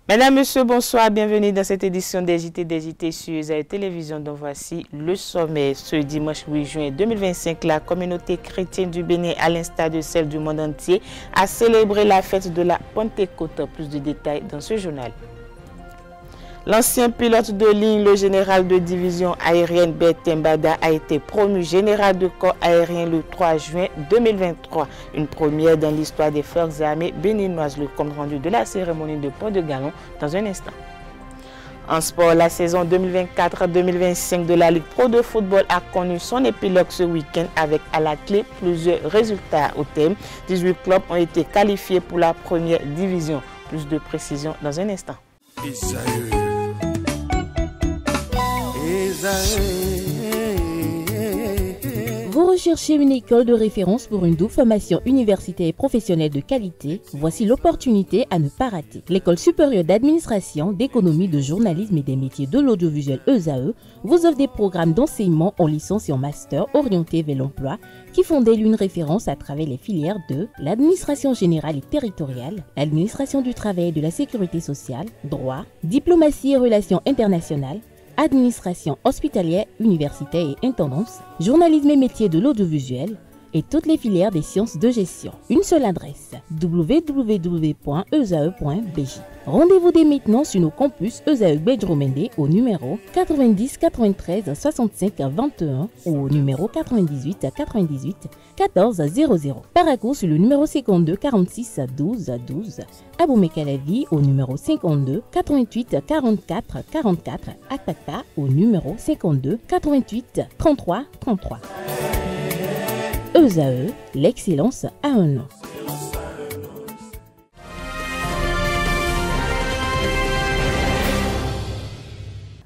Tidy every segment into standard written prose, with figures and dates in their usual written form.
Mesdames, Messieurs, bonsoir, bienvenue dans cette édition des JT sur USAE Télévision. Donc voici le sommet. Ce dimanche 8 juin 2025, la communauté chrétienne du Bénin, à l'instar de celle du monde entier, a célébré la fête de la Pentecôte. Plus de détails dans ce journal. L'ancien pilote de ligne, le général de division aérienne Bertin Bada, a été promu général de corps aérien le 3 juin 2023. Une première dans l'histoire des forces armées béninoises. Le compte rendu de la cérémonie de port de galon dans un instant. En sport, la saison 2024-2025 de la Ligue Pro de football a connu son épilogue ce week-end avec à la clé plusieurs résultats au thème. 18 clubs ont été qualifiés pour la première division. Plus de précisions dans un instant. Vous recherchez une école de référence pour une double formation universitaire et professionnelle de qualité? Voici l'opportunité à ne pas rater. L'École supérieure d'administration, d'économie, de journalisme et des métiers de l'audiovisuel ESAE vous offre des programmes d'enseignement en licence et en master orientés vers l'emploi qui font d'elle une référence à travers les filières de l'administration générale et territoriale, l'administration du travail et de la sécurité sociale, droit, diplomatie et relations internationales, administration hospitalière, universitaire et intendance, journalisme et métiers de l'audiovisuel et toutes les filières des sciences de gestion. Une seule adresse, www.esae.bj. Rendez-vous dès maintenant sur nos campus ESAE Bedromende au numéro 90 93 65 21 ou au numéro 98 98 14 00. Paracourt sur le numéro 52 46 12 12. Aboumé-Calavi au numéro 52 88 44 44. Akpaka au numéro 52 88 33 33. ESAE, l'excellence à un nom.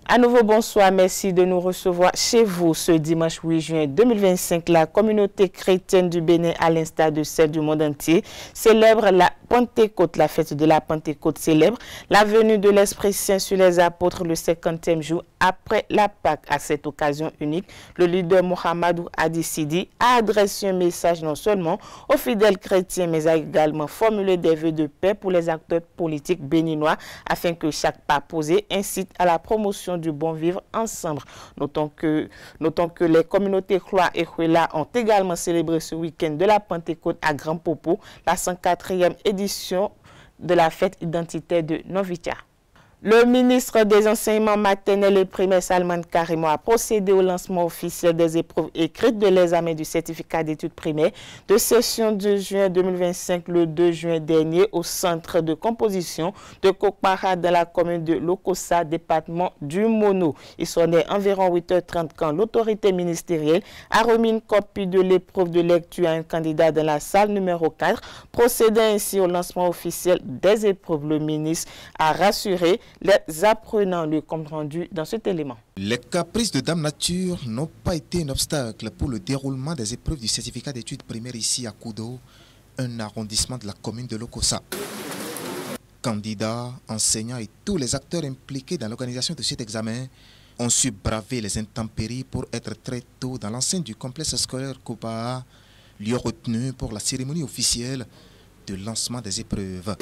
À nouveau, bonsoir. Merci de nous recevoir chez vous ce dimanche 8 juin 2025. La communauté chrétienne du Bénin, à l'instar de celle du monde entier, célèbre la Pentecôte. La fête de la Pentecôte célèbre la venue de l'Esprit Saint sur les apôtres le 50e jour après la Pâque. À cette occasion unique, le leader Mohamedou Adissidi a adressé un message non seulement aux fidèles chrétiens, mais a également formulé des vœux de paix pour les acteurs politiques béninois afin que chaque pas posé incite à la promotion du bon vivre ensemble. Notons que les communautés Khloa et Khwela ont également célébré ce week-end de la Pentecôte à Grand Popo, la 104e édition de la fête identitaire de Novitia. Le ministre des Enseignements maternels et primaires, Salman Karimo, a procédé au lancement officiel des épreuves écrites de l'examen du certificat d'études primaires de session de juin 2025 le 2 juin dernier au centre de composition de Kokpara dans la commune de Lokossa, département du Mono. Il sonnait environ 8h30 quand l'autorité ministérielle a remis une copie de l'épreuve de lecture à un candidat dans la salle numéro 4, procédant ainsi au lancement officiel des épreuves. Le ministre a rassuré les apprenants, le compte rendu dans cet élément. Les caprices de Dame Nature n'ont pas été un obstacle pour le déroulement des épreuves du certificat d'études primaires ici à Koudo, un arrondissement de la commune de Lokossa. Candidats, enseignants et tous les acteurs impliqués dans l'organisation de cet examen ont su braver les intempéries pour être très tôt dans l'enceinte du complexe scolaire Kopa, lieu retenu pour la cérémonie officielle de lancement des épreuves.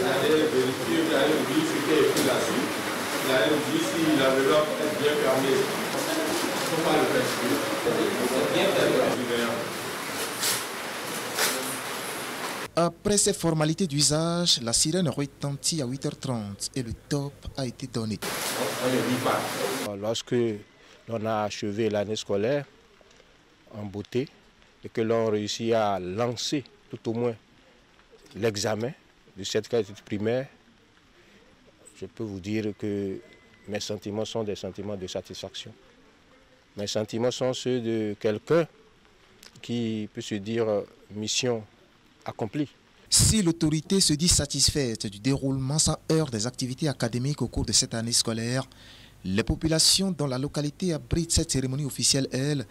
Après ces formalités d'usage, la sirène retentit à 8h30 et le top a été donné. Lorsque l'on a achevé l'année scolaire en beauté et que l'on réussit à lancer tout au moins l'examen de cette classe primaire, je peux vous dire que mes sentiments sont des sentiments de satisfaction. Mes sentiments sont ceux de quelqu'un qui peut se dire mission accomplie. Si l'autorité se dit satisfaite du déroulement sans heurts des activités académiques au cours de cette année scolaire, les populations dont la localité abrite cette cérémonie officielle, elles,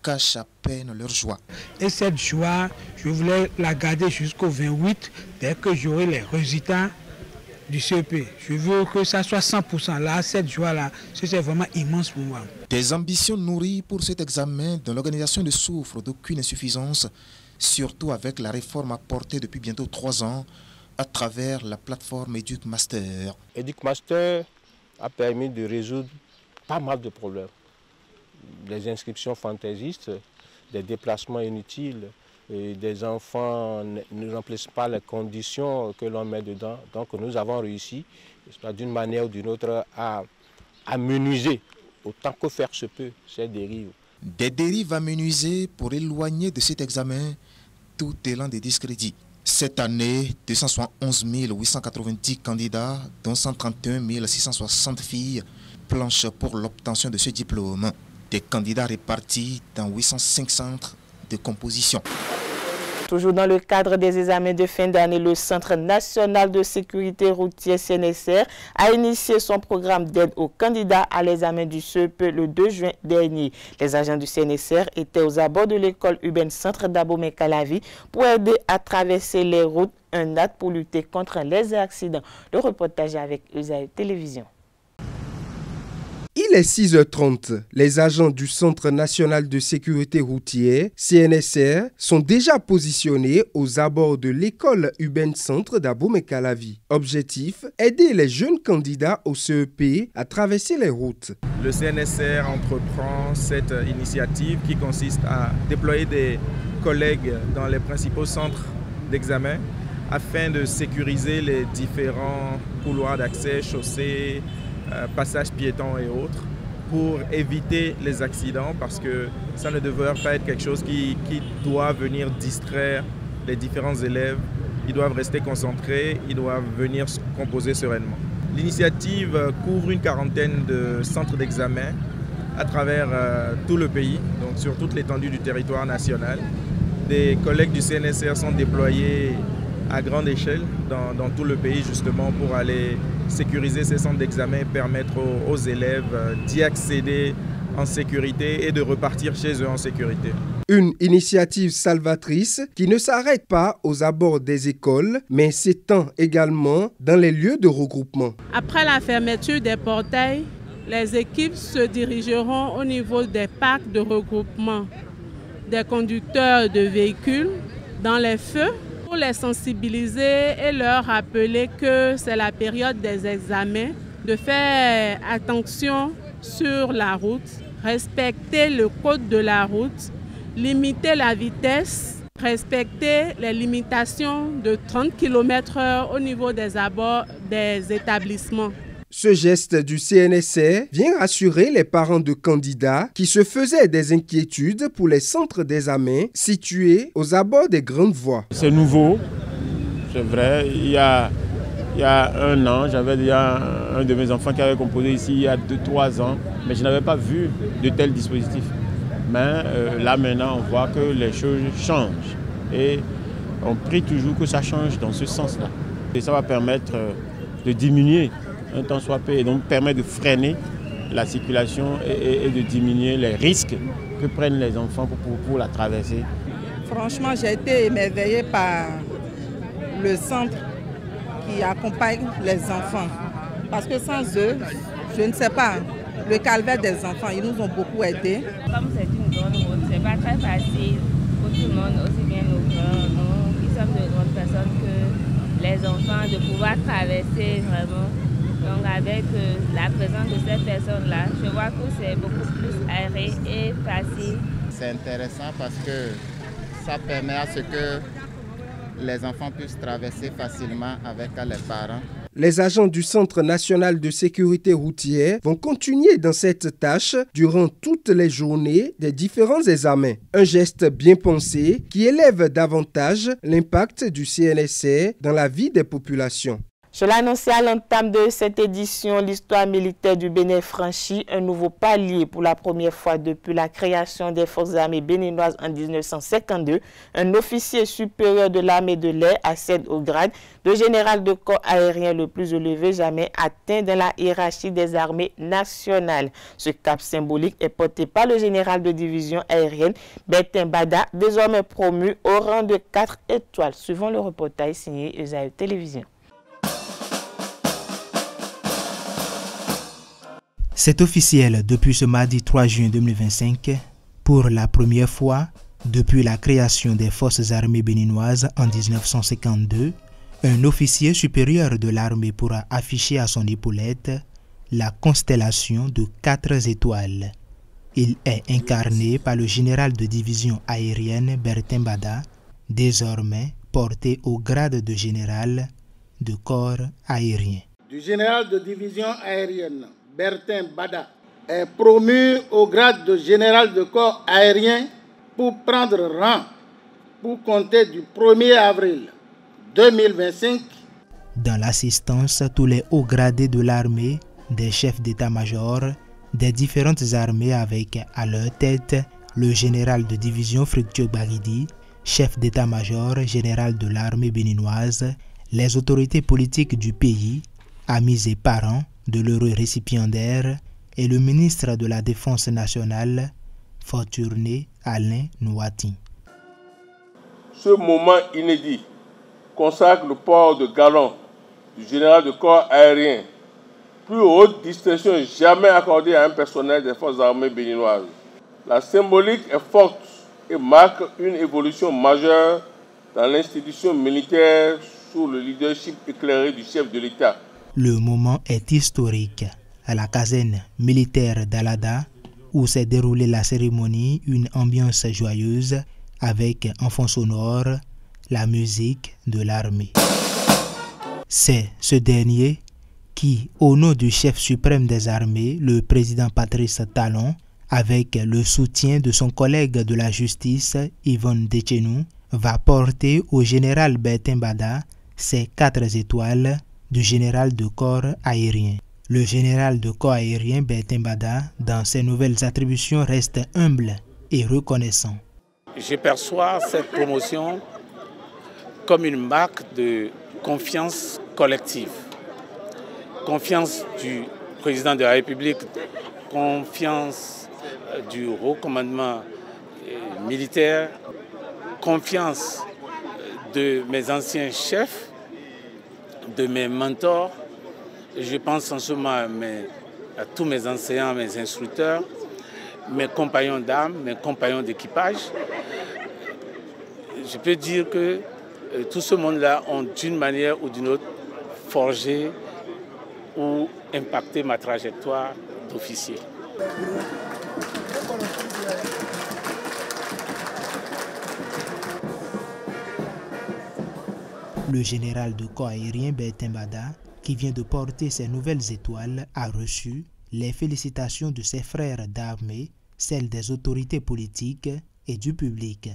cachent à peine leur joie. Et cette joie, je voulais la garder jusqu'au 28, dès que j'aurai les résultats du CEP. Je veux que ça soit 100%. Là, cette joie-là, c'est vraiment immense pour moi. Des ambitions nourries pour cet examen dont l'organisation ne souffre d'aucune insuffisance, surtout avec la réforme apportée depuis bientôt 3 ans à travers la plateforme EducMaster. EducMaster a permis de résoudre pas mal de problèmes. Des inscriptions fantaisistes, des déplacements inutiles, et des enfants ne remplissent pas les conditions que l'on met dedans. Donc nous avons réussi, d'une manière ou d'une autre, à menuiser autant que faire se peut ces dérives. Des dérives à menuiser pour éloigner de cet examen tout élan de discrédit. Cette année, 271 890 candidats, dont 131 660 filles, planchent pour l'obtention de ce diplôme. Des candidats répartis dans 805 centres de composition. Toujours dans le cadre des examens de fin d'année, le Centre national de sécurité routière CNSR a initié son programme d'aide aux candidats à l'examen du CEP le 2 juin dernier. Les agents du CNSR étaient aux abords de l'école urbaine Centre d'Abomey-Calavi pour aider à traverser les routes, un acte pour lutter contre les accidents. Le reportage avec Esaïe Télévision. Il est 6h30. Les agents du Centre national de sécurité routière, CNSR, sont déjà positionnés aux abords de l'école urbaine Centre d'Abomey-Calavi. Objectif, aider les jeunes candidats au CEP à traverser les routes. Le CNSR entreprend cette initiative qui consiste à déployer des collègues dans les principaux centres d'examen afin de sécuriser les différents couloirs d'accès, chaussées, passages piétons et autres, pour éviter les accidents, parce que ça ne devrait pas être quelque chose qui doit venir distraire les différents élèves. Ils doivent rester concentrés, ils doivent venir composer sereinement. L'initiative couvre une quarantaine de centres d'examen à travers tout le pays, donc sur toute l'étendue du territoire national. Des collègues du CNSR sont déployés à grande échelle dans tout le pays, justement pour aller sécuriser ces centres d'examen et permettre aux élèves d'y accéder en sécurité et de repartir chez eux en sécurité. Une initiative salvatrice qui ne s'arrête pas aux abords des écoles, mais s'étend également dans les lieux de regroupement. Après la fermeture des portails, les équipes se dirigeront au niveau des parcs de regroupement des conducteurs de véhicules dans les feux, pour les sensibiliser et leur rappeler que c'est la période des examens, de faire attention sur la route, respecter le code de la route, limiter la vitesse, respecter les limitations de 30 km/h au niveau des abords des établissements. Ce geste du CNSR vient rassurer les parents de candidats qui se faisaient des inquiétudes pour les centres d'examen situés aux abords des grandes voies. C'est nouveau, c'est vrai. Il y a 1 an, j'avais déjà un de mes enfants qui avait composé ici il y a 2-3 ans, mais je n'avais pas vu de tels dispositifs. Mais là maintenant, on voit que les choses changent et on prie toujours que ça change dans ce sens-là. Et ça va permettre de diminuer un temps soit peu, et donc permet de freiner la circulation et de diminuer les risques que prennent les enfants pour la traversée. Franchement, j'ai été émerveillée par le centre qui accompagne les enfants. Parce que sans eux, je ne sais pas, le calvaire des enfants, ils nous ont beaucoup aidés. Comme c'est une grande route, c'est pas très facile pour tout le monde, aussi bien nos grands, nous qui sommes de grandes personnes, que les enfants, de pouvoir traverser vraiment. Donc avec la présence de ces personnes-là, je vois que c'est beaucoup plus aéré et facile. C'est intéressant parce que ça permet à ce que les enfants puissent traverser facilement avec les parents. Les agents du Centre national de sécurité routière vont continuer dans cette tâche durant toutes les journées des différents examens. Un geste bien pensé qui élève davantage l'impact du CNSR dans la vie des populations. Je l'annonçais à l'entame de cette édition, l'histoire militaire du Bénin franchit un nouveau palier pour la première fois depuis la création des forces armées béninoises en 1952. Un officier supérieur de l'armée de l'air accède au grade de général de corps aérien le plus élevé jamais atteint dans la hiérarchie des armées nationales. Ce cap symbolique est porté par le général de division aérienne Bertin Bada, désormais promu au rang de 4 étoiles, suivant le reportage signé Esaïe Télévision. C'est officiel depuis ce mardi 3 juin 2025, pour la première fois depuis la création des forces armées béninoises en 1952, Un officier supérieur de l'armée pourra afficher à son épaulette la constellation de 4 étoiles. Il est incarné par le général de division aérienne Bertin Bada, désormais porté au grade de général de corps aérien. Du général de division aérienne Bertin Bada est promu au grade de général de corps aérien pour prendre rang pour compter du 1er avril 2025. Dans l'assistance, tous les hauts gradés de l'armée, des chefs d'état-major, des différentes armées avec à leur tête le général de division Fructueux Baridi, chef d'état-major général de l'armée béninoise, les autorités politiques du pays, amis et parents de l'heureux récipiendaire et le ministre de la Défense nationale, Fortuné Alain Nouati. Ce moment inédit consacre le port de galon du général de corps aérien, plus haute distinction jamais accordée à un personnel des forces armées béninoises. La symbolique est forte et marque une évolution majeure dans l'institution militaire sous le leadership éclairé du chef de l'État. Le moment est historique. À la caserne militaire d'Alada, où s'est déroulée la cérémonie, une ambiance joyeuse avec en fond sonore la musique de l'armée. C'est ce dernier qui, au nom du chef suprême des armées, le président Patrice Talon, avec le soutien de son collègue de la justice, Yvonne Dechenou, va porter au général Bertin Bada ses 4 étoiles du général de corps aérien. Le général de corps aérien Bertin Bada, dans ses nouvelles attributions, reste humble et reconnaissant. Je perçois cette promotion comme une marque de confiance collective. Confiance du président de la République, confiance du haut commandement militaire, confiance de mes anciens chefs, de mes mentors. Je pense en ce moment à tous mes enseignants, mes instructeurs, mes compagnons d'armes, mes compagnons d'équipage. Je peux dire que tout ce monde-là ont d'une manière ou d'une autre forgé ou impacté ma trajectoire d'officier. Le général de corps aérien Bertin Bada, qui vient de porter ses nouvelles étoiles, a reçu les félicitations de ses frères d'armée, celles des autorités politiques et du public.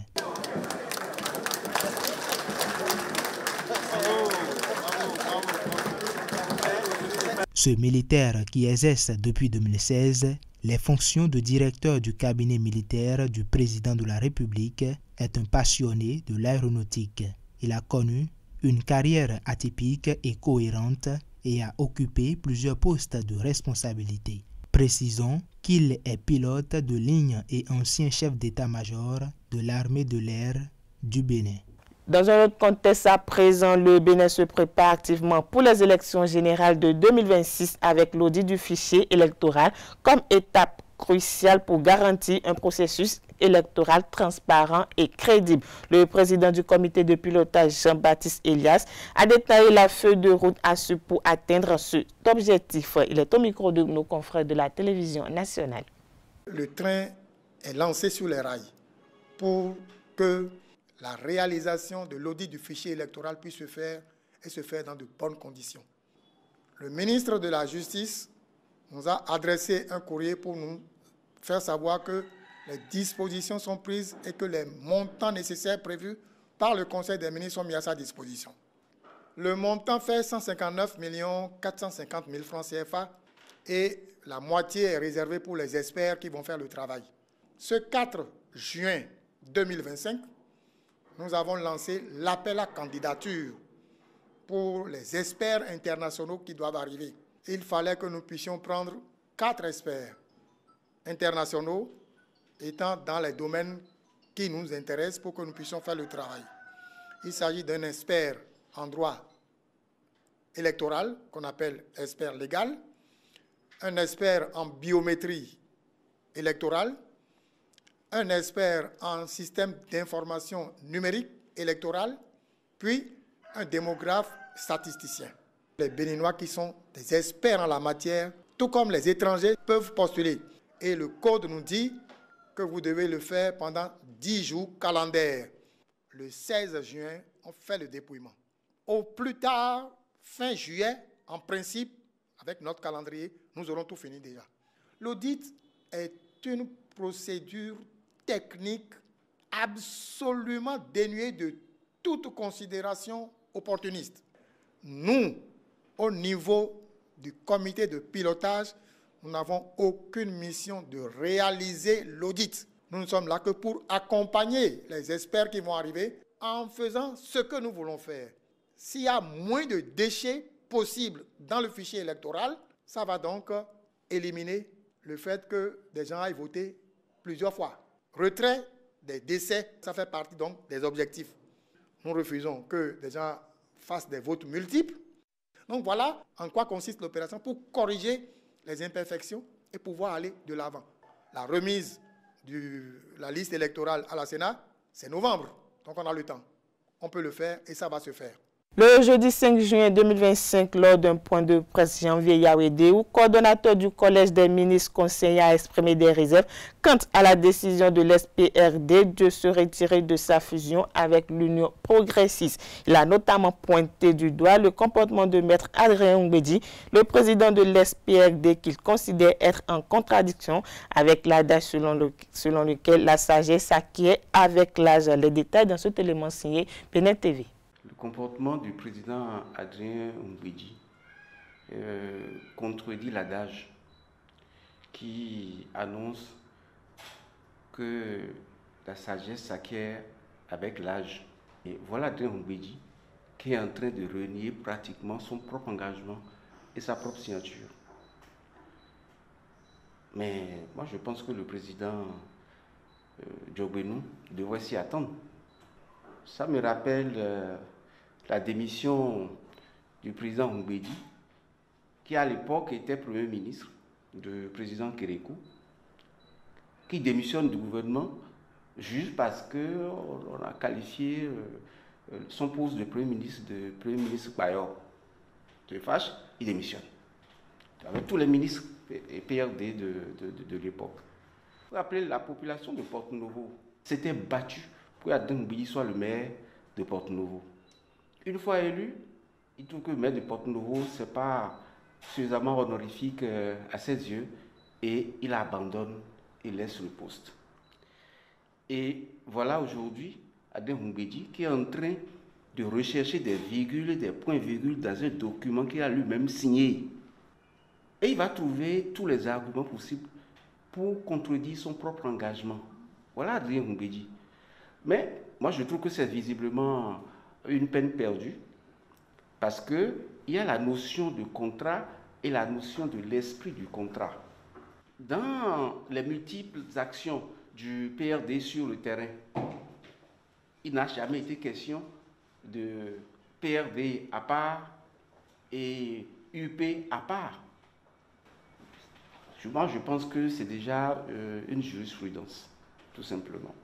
Ce militaire qui exerce depuis 2016 les fonctions de directeur du cabinet militaire du président de la République est un passionné de l'aéronautique. Il a connu une carrière atypique et cohérente et a occupé plusieurs postes de responsabilité. Précisons qu'il est pilote de ligne et ancien chef d'état-major de l'armée de l'air du Bénin. Dans un autre contexte à présent, le Bénin se prépare activement pour les élections générales de 2026 avec l'audit du fichier électoral comme étape cruciale pour garantir un processus électoral transparent et crédible. Le président du comité de pilotage, Jean-Baptiste Elias, a détaillé la feuille de route à suivre pour atteindre cet objectif. Il est au micro de nos confrères de la télévision nationale. Le train est lancé sur les rails pour que la réalisation de l'audit du fichier électoral puisse se faire et se faire dans de bonnes conditions. Le ministre de la Justice nous a adressé un courrier pour nous faire savoir que les dispositions sont prises et que les montants nécessaires prévus par le Conseil des ministres sont mis à sa disposition. Le montant fait 159 450 000 francs CFA et la moitié est réservée pour les experts qui vont faire le travail. Ce 4 juin 2025, nous avons lancé l'appel à candidature pour les experts internationaux qui doivent arriver. Il fallait que nous puissions prendre 4 experts internationaux étant dans les domaines qui nous intéressent pour que nous puissions faire le travail. Il s'agit d'un expert en droit électoral, qu'on appelle expert légal, un expert en biométrie électorale, un expert en système d'information numérique électorale, puis un démographe statisticien. Les Béninois qui sont des experts en la matière, tout comme les étrangers, peuvent postuler. Et le code nous dit que vous devez le faire pendant 10 jours calendaires. Le 16 juin, on fait le dépouillement. Au plus tard, fin juillet, en principe, avec notre calendrier, nous aurons tout fini déjà. L'audit est une procédure technique absolument dénuée de toute considération opportuniste. Nous, au niveau du comité de pilotage, nous n'avons aucune mission de réaliser l'audit. Nous ne sommes là que pour accompagner les experts qui vont arriver en faisant ce que nous voulons faire. S'il y a moins de déchets possibles dans le fichier électoral, ça va donc éliminer le fait que des gens aillent voter plusieurs fois. Retrait des décès, ça fait partie donc des objectifs. Nous refusons que des gens fassent des votes multiples. Donc voilà en quoi consiste l'opération pour corriger les imperfections et pouvoir aller de l'avant. La remise de la liste électorale à la Sénat, c'est novembre, donc on a le temps. On peut le faire et ça va se faire. Le jeudi 5 juin 2025, lors d'un point de presse, Janvier Yawedeu, coordonnateur du Collège des ministres conseillers, a exprimé des réserves quant à la décision de l'SPRD de se retirer de sa fusion avec l'Union progressiste. Il a notamment pointé du doigt le comportement de Maître Adrien Oumbédi, le président de l'SPRD, qu'il considère être en contradiction avec l'adage selon lequel la sagesse s'acquiert avec l'âge. Les détails dans cet élément signé Bénin TV. Le comportement du président Adrien Oumbédi contredit l'adage qui annonce que la sagesse s'acquiert avec l'âge. Et voilà Adrien Oumbédi qui est en train de renier pratiquement son propre engagement et sa propre signature. Mais moi je pense que le président Diogbenou devrait s'y attendre. Ça me rappelle la démission du président Oumbédi, qui à l'époque était Premier ministre du président Kérékou, qui démissionne du gouvernement juste parce qu'on a qualifié son poste de Premier ministre Bayor. De fâche, il démissionne. Avec tous les ministres et PRD de l'époque. Vous rappelez, la population de Porto-Novo s'était battue pour qu'Adrien Oumbédi soit le maire de Porto-Novo. Une fois élu, il trouve que le maire de Porto-Novo, ce n'est pas suffisamment honorifique à ses yeux et il abandonne et laisse le poste. Et voilà aujourd'hui Adrien Oumbédi qui est en train de rechercher des virgules, des points-virgules dans un document qu'il a lui-même signé. Et il va trouver tous les arguments possibles pour contredire son propre engagement. Voilà Adrien Oumbédi. Mais moi je trouve que c'est visiblement une peine perdue parce qu'il y a la notion de contrat et la notion de l'esprit du contrat. Dans les multiples actions du PRD sur le terrain, il n'a jamais été question de PRD à part et UP à part. Moi je pense que c'est déjà une jurisprudence, tout simplement.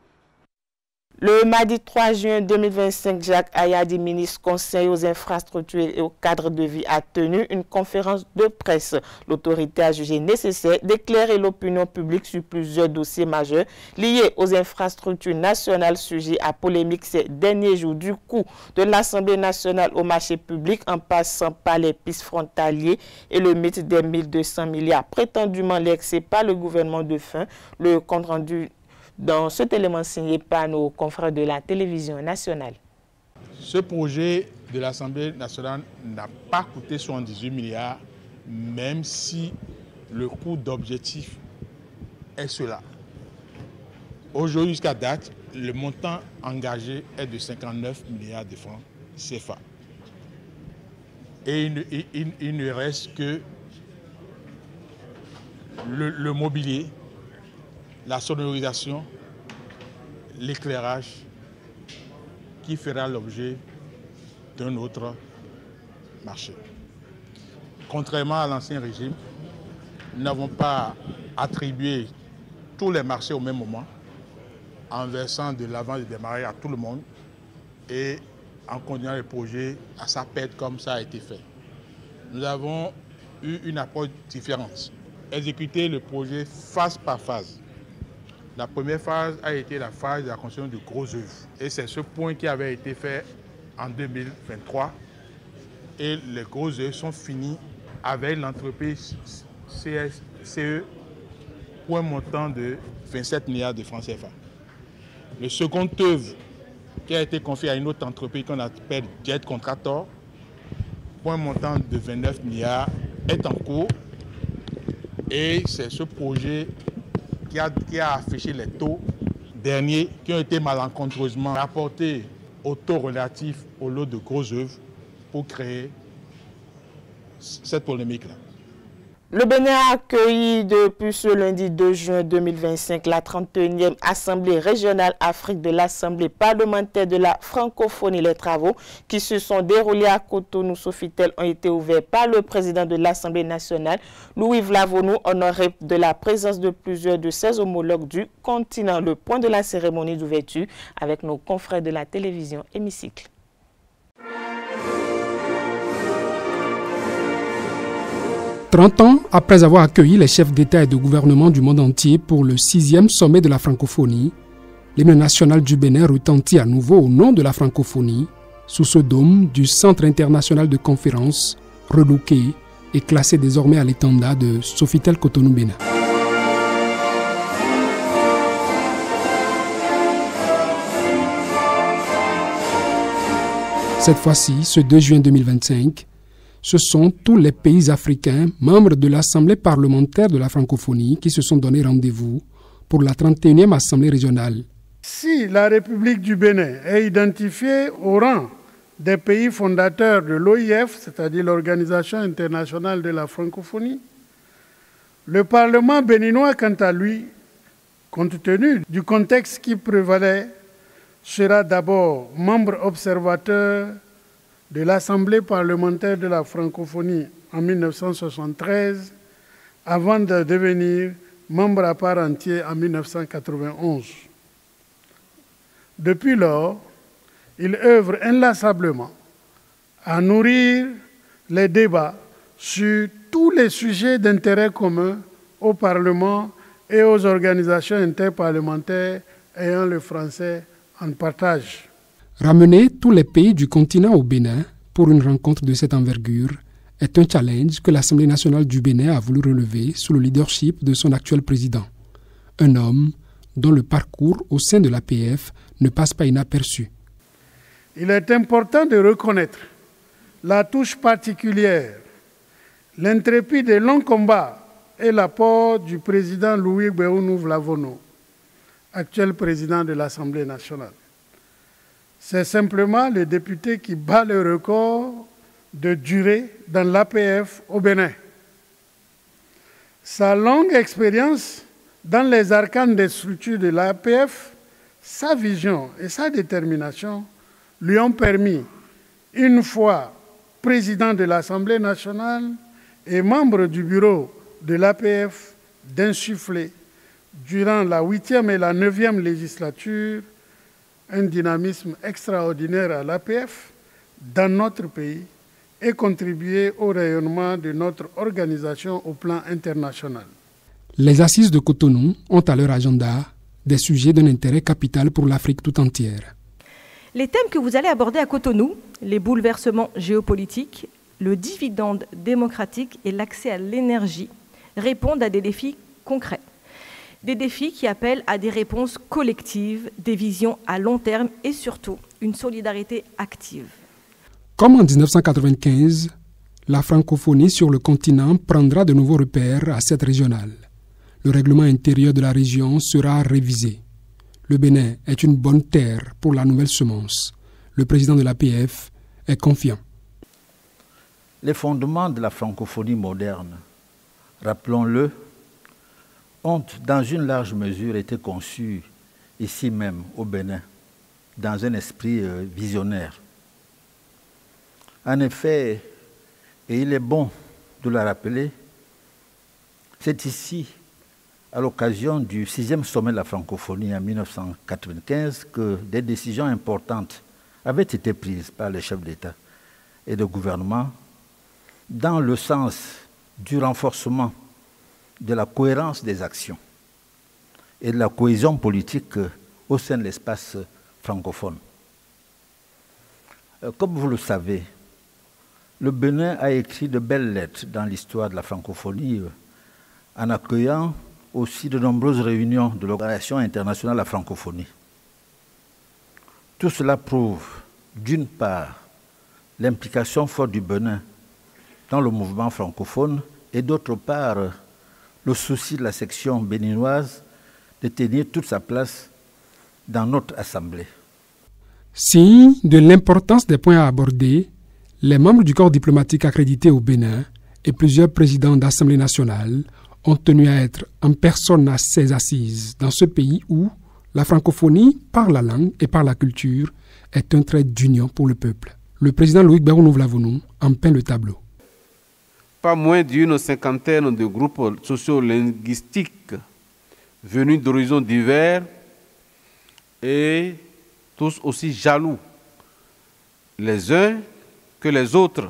Le mardi 3 juin 2025, Jacques Ayadi, ministre conseil aux infrastructures et au cadre de vie, a tenu une conférence de presse. L'autorité a jugé nécessaire d'éclairer l'opinion publique sur plusieurs dossiers majeurs liés aux infrastructures nationales, sujet à polémique ces derniers jours. Du coût de l'Assemblée nationale au marché public, en passant par les pistes frontalières et le mythe des 1200 milliards prétendument laissés par le gouvernement de fin, le compte rendu dans cet élément signé par nos confrères de la télévision nationale. Ce projet de l'Assemblée nationale n'a pas coûté 78 milliards, même si le coût d'objectif est cela. Aujourd'hui, jusqu'à date, le montant engagé est de 59 milliards de francs CFA. Et il ne reste que le mobilier, la sonorisation, l'éclairage qui fera l'objet d'un autre marché. Contrairement à l'ancien régime, nous n'avons pas attribué tous les marchés au même moment en versant de l'avance de démarrage à tout le monde et en continuant le projet à sa perte comme ça a été fait. Nous avons eu une approche différente. Exécuter le projet phase par phase. La première phase a été la phase de la construction de gros œuvres. Et c'est ce point qui avait été fait en 2023. Et les gros œuvres sont finis avec l'entreprise CSCE pour un montant de 27 milliards de francs CFA. Le second œuvre qui a été confié à une autre entreprise qu'on appelle Jet Contractor pour un montant de 29 milliards est en cours. Et c'est ce projet qui a affiché les taux derniers qui ont été malencontreusement rapportés aux taux relatifs au lot de gros œuvres pour créer cette polémique-là. Le Bénin a accueilli depuis ce lundi 2 juin 2025 la 31e Assemblée régionale Afrique de l'Assemblée parlementaire de la francophonie. Les travaux qui se sont déroulés à Cotonou, Sofitel, ont été ouverts par le président de l'Assemblée nationale, Louis-Yves Lavonou, honoré de la présence de plusieurs de ses homologues du continent. Le point de la cérémonie d'ouverture avec nos confrères de la télévision Hémicycle. « 30 ans après avoir accueilli les chefs d'État et de gouvernement du monde entier pour le 6e sommet de la francophonie, l'hymne national du Bénin retentit à nouveau au nom de la francophonie sous ce dôme du Centre international de conférences, relooké et classé désormais à l'étendard de Sofitel Cotonou Bénin. Cette fois-ci, ce 2 juin 2025, ce sont tous les pays africains membres de l'Assemblée parlementaire de la francophonie qui se sont donné rendez-vous pour la 31e Assemblée régionale. Si la République du Bénin est identifiée au rang des pays fondateurs de l'OIF, c'est-à-dire l'Organisation internationale de la francophonie, le Parlement béninois, quant à lui, compte tenu du contexte qui prévalait, sera d'abord membre observateur de l'Assemblée parlementaire de la francophonie en 1973, avant de devenir membre à part entière en 1991. Depuis lors, il œuvre inlassablement à nourrir les débats sur tous les sujets d'intérêt commun au Parlement et aux organisations interparlementaires ayant le français en partage. Ramener tous les pays du continent au Bénin pour une rencontre de cette envergure est un challenge que l'Assemblée nationale du Bénin a voulu relever sous le leadership de son actuel président, un homme dont le parcours au sein de l'APF ne passe pas inaperçu. Il est important de reconnaître la touche particulière, l'intrépide et long combat et l'apport du président Louis-Yves Lavonou, actuel président de l'Assemblée nationale. C'est simplement le député qui bat le record de durée dans l'APF au Bénin. Sa longue expérience dans les arcanes des structures de l'APF, sa vision et sa détermination lui ont permis, une fois président de l'Assemblée nationale et membre du bureau de l'APF, d'insuffler, durant la 8e et la 9e législature, un dynamisme extraordinaire à l'APF dans notre pays et contribuer au rayonnement de notre organisation au plan international. Les assises de Cotonou ont à leur agenda des sujets d'un intérêt capital pour l'Afrique tout entière. Les thèmes que vous allez aborder à Cotonou, les bouleversements géopolitiques, le dividende démocratique et l'accès à l'énergie, répondent à des défis concrets. Des défis qui appellent à des réponses collectives, des visions à long terme et surtout une solidarité active. Comme en 1995, la francophonie sur le continent prendra de nouveaux repères à cette régionale. Le règlement intérieur de la région sera révisé. Le Bénin est une bonne terre pour la nouvelle semence. Le président de l'APF est confiant. Les fondements de la francophonie moderne, rappelons-le, ont dans une large mesure été conçus ici même au Bénin, dans un esprit visionnaire. En effet, et il est bon de le rappeler, c'est ici, à l'occasion du 6e sommet de la francophonie en 1995, que des décisions importantes avaient été prises par les chefs d'État et de gouvernement dans le sens du renforcement de la cohérence des actions et de la cohésion politique au sein de l'espace francophone. Comme vous le savez, le Bénin a écrit de belles lettres dans l'histoire de la francophonie en accueillant aussi de nombreuses réunions de l'Organisation internationale de la francophonie. Tout cela prouve, d'une part, l'implication forte du Bénin dans le mouvement francophone et d'autre part, le souci de la section béninoise de tenir toute sa place dans notre Assemblée. Signe de l'importance des points à aborder, les membres du corps diplomatique accrédité au Bénin et plusieurs présidents d'Assemblée nationale ont tenu à être en personne à ces assises dans ce pays où la francophonie, par la langue et par la culture, est un trait d'union pour le peuple. Le président Loïc Berounouv-Lavounou en peint le tableau. Pas moins d'une cinquantaine de groupes sociolinguistiques venus d'horizons divers et tous aussi jaloux les uns que les autres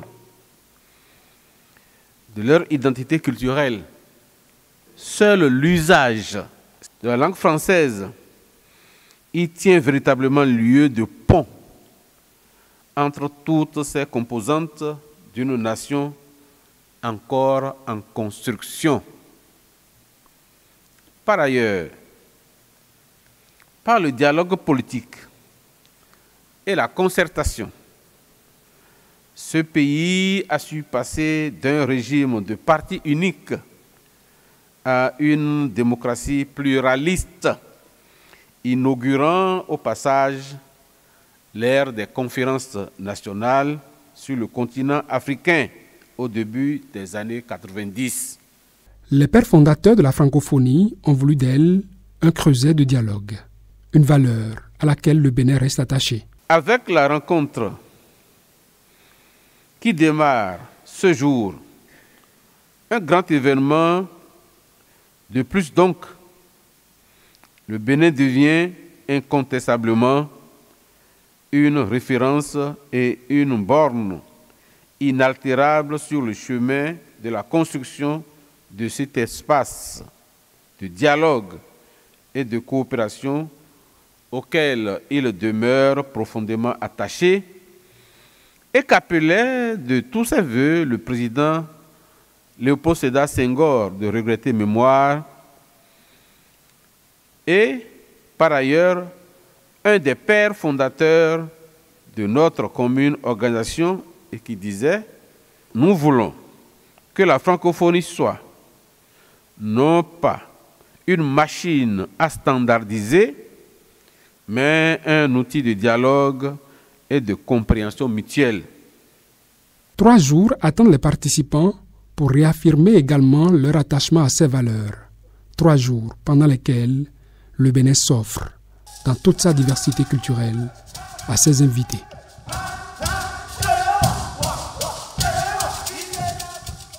de leur identité culturelle. Seul l'usage de la langue française y tient véritablement lieu de pont entre toutes ces composantes d'une nation encore en construction. Par ailleurs, par le dialogue politique et la concertation, ce pays a su passer d'un régime de parti unique à une démocratie pluraliste, inaugurant au passage l'ère des conférences nationales sur le continent africain au début des années 90. Les pères fondateurs de la francophonie ont voulu d'elle un creuset de dialogue, une valeur à laquelle le Bénin reste attaché. Avec la rencontre qui démarre ce jour, un grand événement de plus donc, le Bénin devient incontestablement une référence et une borne inaltérable sur le chemin de la construction de cet espace de dialogue et de coopération auquel il demeure profondément attaché et qu'appelait de tous ses voeux le président Léopold Sédar Senghor de regretter mémoire et par ailleurs un des pères fondateurs de notre commune organisation et qui disait « Nous voulons que la francophonie soit non pas une machine à standardiser, mais un outil de dialogue et de compréhension mutuelle. » 3 jours attendent les participants pour réaffirmer également leur attachement à ces valeurs. 3 jours pendant lesquels le Bénin s'offre, dans toute sa diversité culturelle, à ses invités.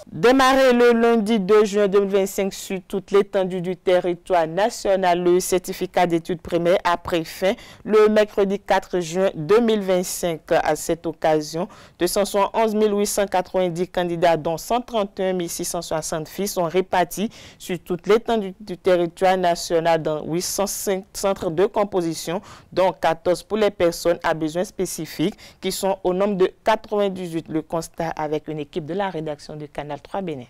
Démarré le lundi 2 juin 2025 sur toute l'étendue du territoire national, le certificat d'études primaires a pris fin le mercredi 4 juin 2025. À cette occasion, 271 890 candidats, dont 131 660 filles, sont répartis sur toute l'étendue du territoire national dans 805 centres de composition, dont 14 pour les personnes à besoins spécifiques, qui sont au nombre de 98. Le constat avec une équipe de la rédaction de Canal 3 Bénin.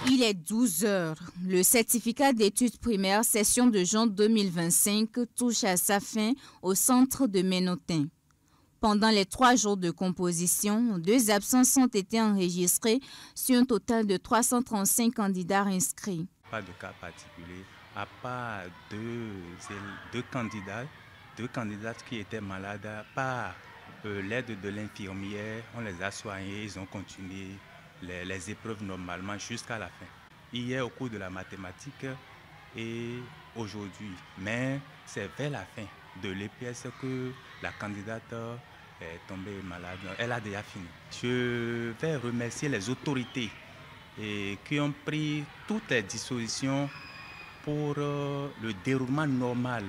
Il est 12 heures. Le certificat d'études primaires session de juin 2025 touche à sa fin au centre de Ménotin. Pendant les 3 jours de composition, 2 absences ont été enregistrées sur un total de 335 candidats inscrits. Pas de cas particulier, à part deux candidates qui étaient malades. Par l'aide de l'infirmière, on les a soignés, ils ont continué les épreuves normalement jusqu'à la fin. Hier au cours de la mathématique et aujourd'hui, mais c'est vers la fin de l'EPS que la candidate est tombée malade. Elle a déjà fini. Je vais remercier les autorités et qui ont pris toutes les dispositions pour le déroulement normal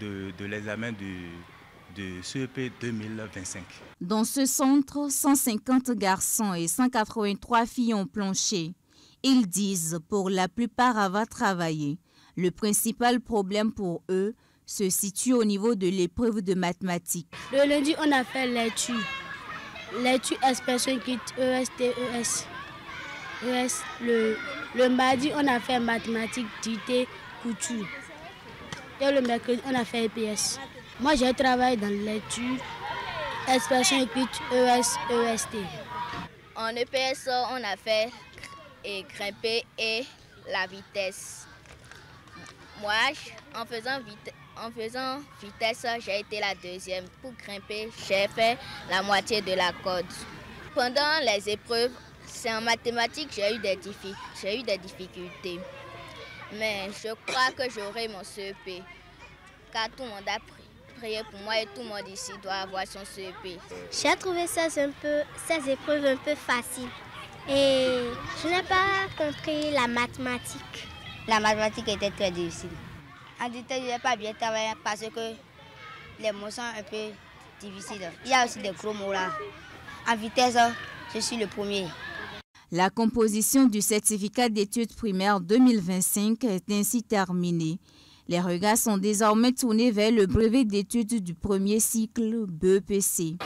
de l'examen de CEP 2025. Dans ce centre, 150 garçons et 183 filles ont planché. Ils disent pour la plupart avoir travaillé. Le principal problème pour eux se situe au niveau de l'épreuve de mathématiques. Le lundi, on a fait l'étude. L'étude expression écrite ES. Le mardi, on a fait mathématiques, dictée, couture. Et le mercredi, on a fait EPS. Moi, j'ai travaillé dans l'étude expression écrite EST. En EPS, on a fait grimper et la vitesse. Moi, en faisant vitesse, j'ai été la deuxième. Pour grimper, j'ai fait la moitié de la corde. Pendant les épreuves, c'est en mathématiques, j'ai eu des difficultés. Mais je crois que j'aurai mon CEP, car tout le monde a prié pour moi et tout le monde ici doit avoir son CEP. J'ai trouvé ces épreuves un peu faciles. Et je n'ai pas compris la mathématique. La mathématique était très difficile. En détail, je n'ai pas bien travaillé parce que les mots sont un peu difficiles. Il y a aussi des gros mots là. En vitesse, je suis le premier. La composition du certificat d'études primaires 2025 est ainsi terminée. Les regards sont désormais tournés vers le brevet d'études du premier cycle BEPC.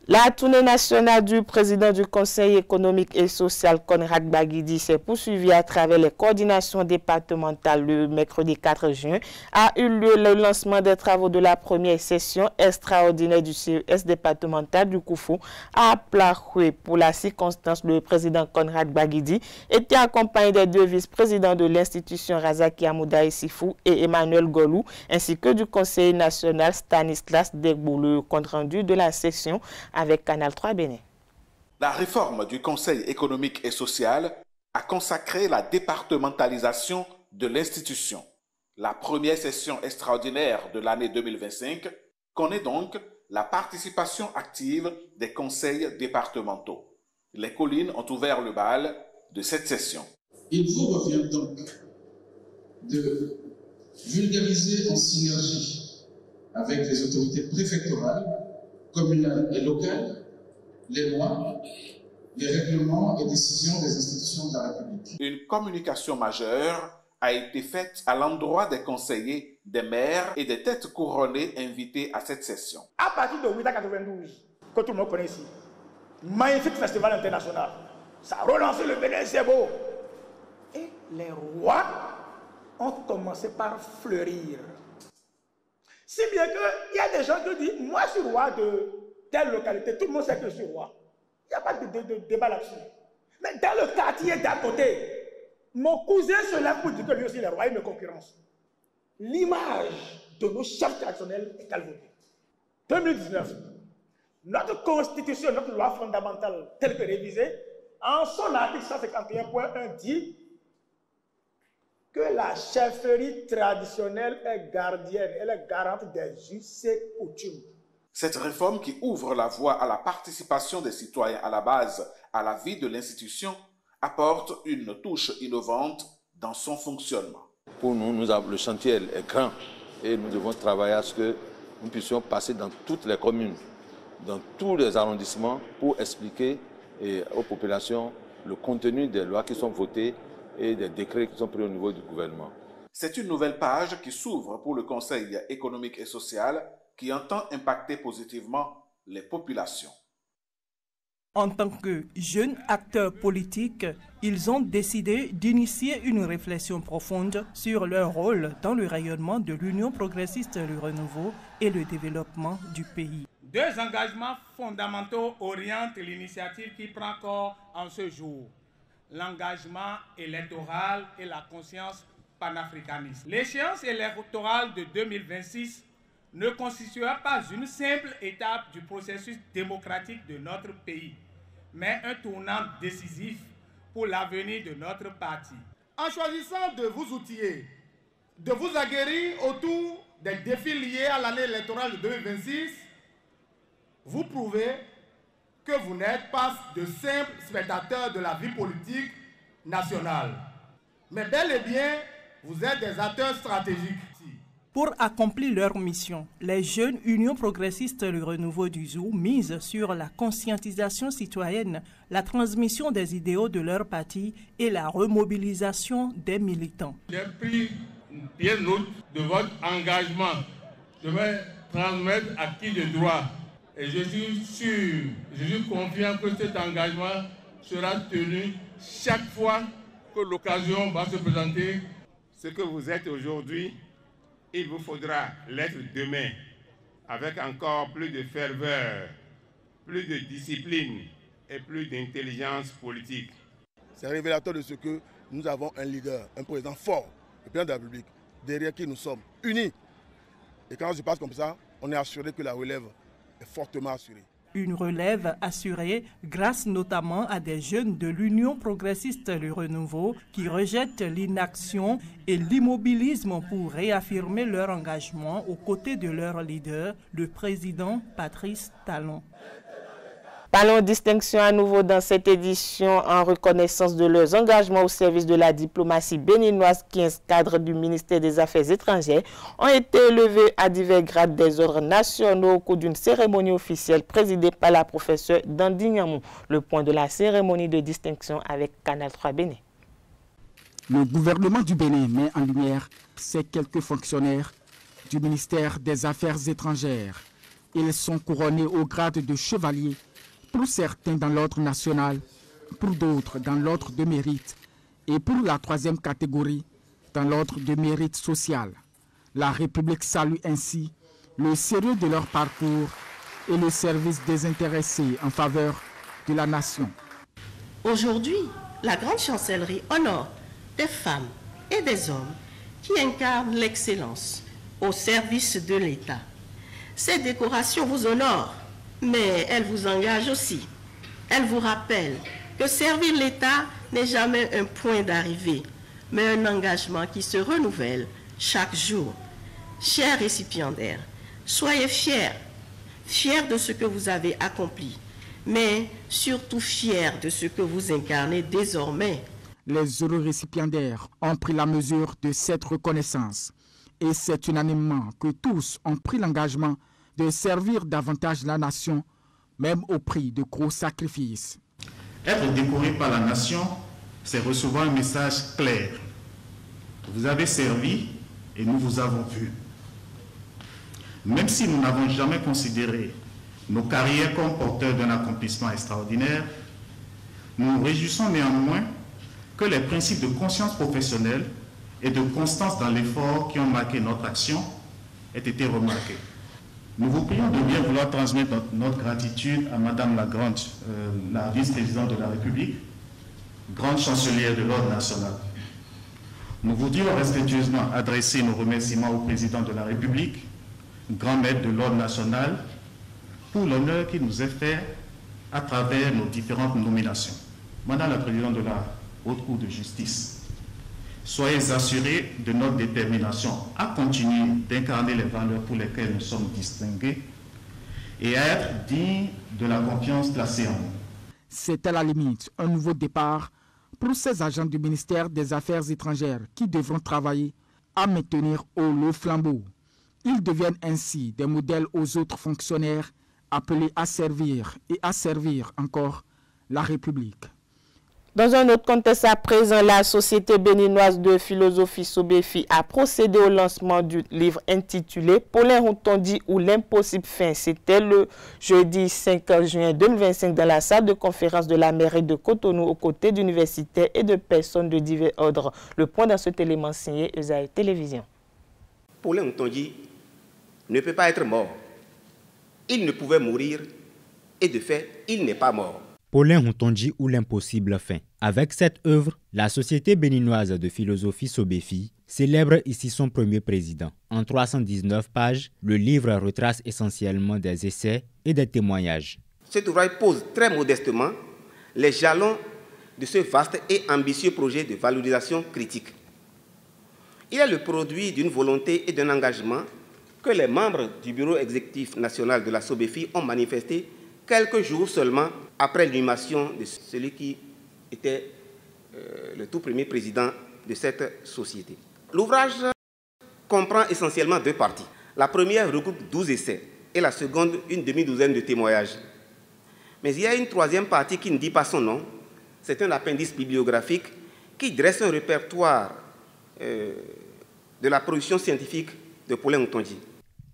La tournée nationale du président du Conseil économique et social, Conrad Baguidi, s'est poursuivie à travers les coordinations départementales. Le mercredi 4 juin a eu lieu le lancement des travaux de la première session extraordinaire du CES départemental du Koufou à Plahoué. Pour la circonstance, le président Conrad Baguidi était accompagné des deux vice-présidents de l'institution Razaki Amouda Issifou et Emmanuel Golou, ainsi que du Conseil national Stanislas Degbou. Le compte-rendu de la session avec Canal 3 Bénin. La réforme du Conseil économique et social a consacré la départementalisation de l'institution. La première session extraordinaire de l'année 2025 connaît donc la participation active des conseils départementaux. Les collines ont ouvert le bal de cette session. Il vous revient donc de vulgariser en synergie avec les autorités préfectorales, communales et locales, les lois, les règlements et décisions des institutions de la République. Une communication majeure a été faite à l'endroit des conseillers, des maires et des têtes couronnées invités à cette session. À partir de 1892, que tout le monde connaît ici, magnifique festival international, ça a relancé le Bénin, c'est beau. Et les rois ont commencé par fleurir. Si bien qu'il y a des gens qui disent, moi je suis roi de telle localité, tout le monde sait que je suis roi. Il n'y a pas de débat là-dessus. Mais dans le quartier d'à côté, mon cousin se lève pour dire que lui aussi il est roi, il me concurrence. L'image de nos chefs traditionnels est calvaudée. 2019, notre constitution, notre loi fondamentale telle que révisée, en son article 151.1 dit que la chefferie traditionnelle est gardienne, elle est garante des us et coutumes. Cette réforme qui ouvre la voie à la participation des citoyens à la base à la vie de l'institution apporte une touche innovante dans son fonctionnement. Pour nous, le chantier est grand et nous devons travailler à ce que nous puissions passer dans toutes les communes, dans tous les arrondissements pour expliquer aux populations le contenu des lois qui sont votées et des décrets qui sont pris au niveau du gouvernement. C'est une nouvelle page qui s'ouvre pour le Conseil économique et social qui entend impacter positivement les populations. En tant que jeunes acteurs politiques, ils ont décidé d'initier une réflexion profonde sur leur rôle dans le rayonnement de l'Union progressiste Le Renouveau et le développement du pays. Deux engagements fondamentaux orientent l'initiative qui prend corps en ce jour. L'engagement électoral et la conscience panafricaniste. L'échéance électorale de 2026 ne constituera pas une simple étape du processus démocratique de notre pays, mais un tournant décisif pour l'avenir de notre parti. En choisissant de vous outiller, de vous aguerrir autour des défis liés à l'année électorale de 2026, vous prouvez que vous n'êtes pas de simples spectateurs de la vie politique nationale, mais bel et bien, vous êtes des acteurs stratégiques. Pour accomplir leur mission, les jeunes Union progressiste Le Renouveau du Zou misent sur la conscientisation citoyenne, la transmission des idéaux de leur parti et la remobilisation des militants. J'ai pris bien note de votre engagement. Je vais transmettre à qui de droit. Et je suis sûr, je suis confiant que cet engagement sera tenu chaque fois que l'occasion va se présenter. Ce que vous êtes aujourd'hui, il vous faudra l'être demain, avec encore plus de ferveur, plus de discipline et plus d'intelligence politique. C'est révélateur de ce que nous avons un leader, un président fort, le président de la République, derrière qui nous sommes unis. Et quand je passe comme ça, on est assuré que la relève est fortement assurée. Une relève assurée grâce notamment à des jeunes de l'Union progressiste Le Renouveau qui rejettent l'inaction et l'immobilisme pour réaffirmer leur engagement aux côtés de leur leader, le président Patrice Talon. Parlons distinction à nouveau dans cette édition en reconnaissance de leurs engagements au service de la diplomatie béninoise. 15 cadres du ministère des Affaires étrangères ont été élevés à divers grades des ordres nationaux au cours d'une cérémonie officielle présidée par la professeure Dandi Nyamou. Le point de la cérémonie de distinction avec Canal 3 Bénin. Le gouvernement du Bénin met en lumière ces quelques fonctionnaires du ministère des Affaires étrangères. Ils sont couronnés au grade de chevalier, pour certains dans l'ordre national, pour d'autres dans l'ordre de mérite et pour la troisième catégorie dans l'ordre de mérite social. La République salue ainsi le sérieux de leur parcours et le service désintéressé en faveur de la nation. Aujourd'hui, la grande chancellerie honore des femmes et des hommes qui incarnent l'excellence au service de l'État. Ces décorations vous honorent, mais elles vous engagent aussi. Elles vous rappellent que servir l'État n'est jamais un point d'arrivée, mais un engagement qui se renouvelle chaque jour. Chers récipiendaires, soyez fiers, fiers de ce que vous avez accompli, mais surtout fiers de ce que vous incarnez désormais. Les heureux récipiendaires ont pris la mesure de cette reconnaissance et c'est unanimement que tous ont pris l'engagement de servir davantage la nation, même au prix de gros sacrifices. Être décoré par la nation, c'est recevoir un message clair. Vous avez servi et nous vous avons vu. Même si nous n'avons jamais considéré nos carrières comme porteurs d'un accomplissement extraordinaire, nous nous réjouissons néanmoins que les principes de conscience professionnelle et de constance dans l'effort qui ont marqué notre action aient été remarqués. Nous vous prions de bien vouloir transmettre notre gratitude à Madame la Grande, la vice-présidente de la République, grande chancelière de l'Ordre national. Nous voudrions respectueusement adresser nos remerciements au président de la République, grand maître de l'Ordre national, pour l'honneur qu'il nous est fait à travers nos différentes nominations. Madame la présidente de la Haute Cour de justice, soyez assurés de notre détermination à continuer d'incarner les valeurs pour lesquelles nous sommes distingués et à être dignes de la confiance placée en nous. C'est à la limite un nouveau départ pour ces agents du ministère des Affaires étrangères qui devront travailler à maintenir haut le flambeau. Ils deviennent ainsi des modèles aux autres fonctionnaires appelés à servir et à servir encore la République. Dans un autre contexte à présent, la Société béninoise de philosophie Sobefi a procédé au lancement du livre intitulé « Paulin Routondi ou l'impossible fin ». C'était le jeudi 5 juin 2025 dans la salle de conférence de la mairie de Cotonou aux côtés d'universitaires et de personnes de divers ordres. Le point dans cet élément signé Esaïe Télévision. Paulin Routondi ne peut pas être mort. Il ne pouvait mourir et de fait, il n'est pas mort. Paulin Routondi ou l'impossible fin. Avec cette œuvre, la Société béninoise de philosophie Sobefi célèbre ici son premier président. En 319 pages, le livre retrace essentiellement des essais et des témoignages. Cet ouvrage pose très modestement les jalons de ce vaste et ambitieux projet de valorisation critique. Il est le produit d'une volonté et d'un engagement que les membres du bureau exécutif national de la Sobefi ont manifesté quelques jours seulement après l'inhumation de celui qui était le tout premier président de cette société. L'ouvrage comprend essentiellement 2 parties. La première regroupe 12 essais et la seconde une demi-douzaine de témoignages. Mais il y a une 3e partie qui ne dit pas son nom. C'est un appendice bibliographique qui dresse un répertoire de la production scientifique de Paulin Moutonji.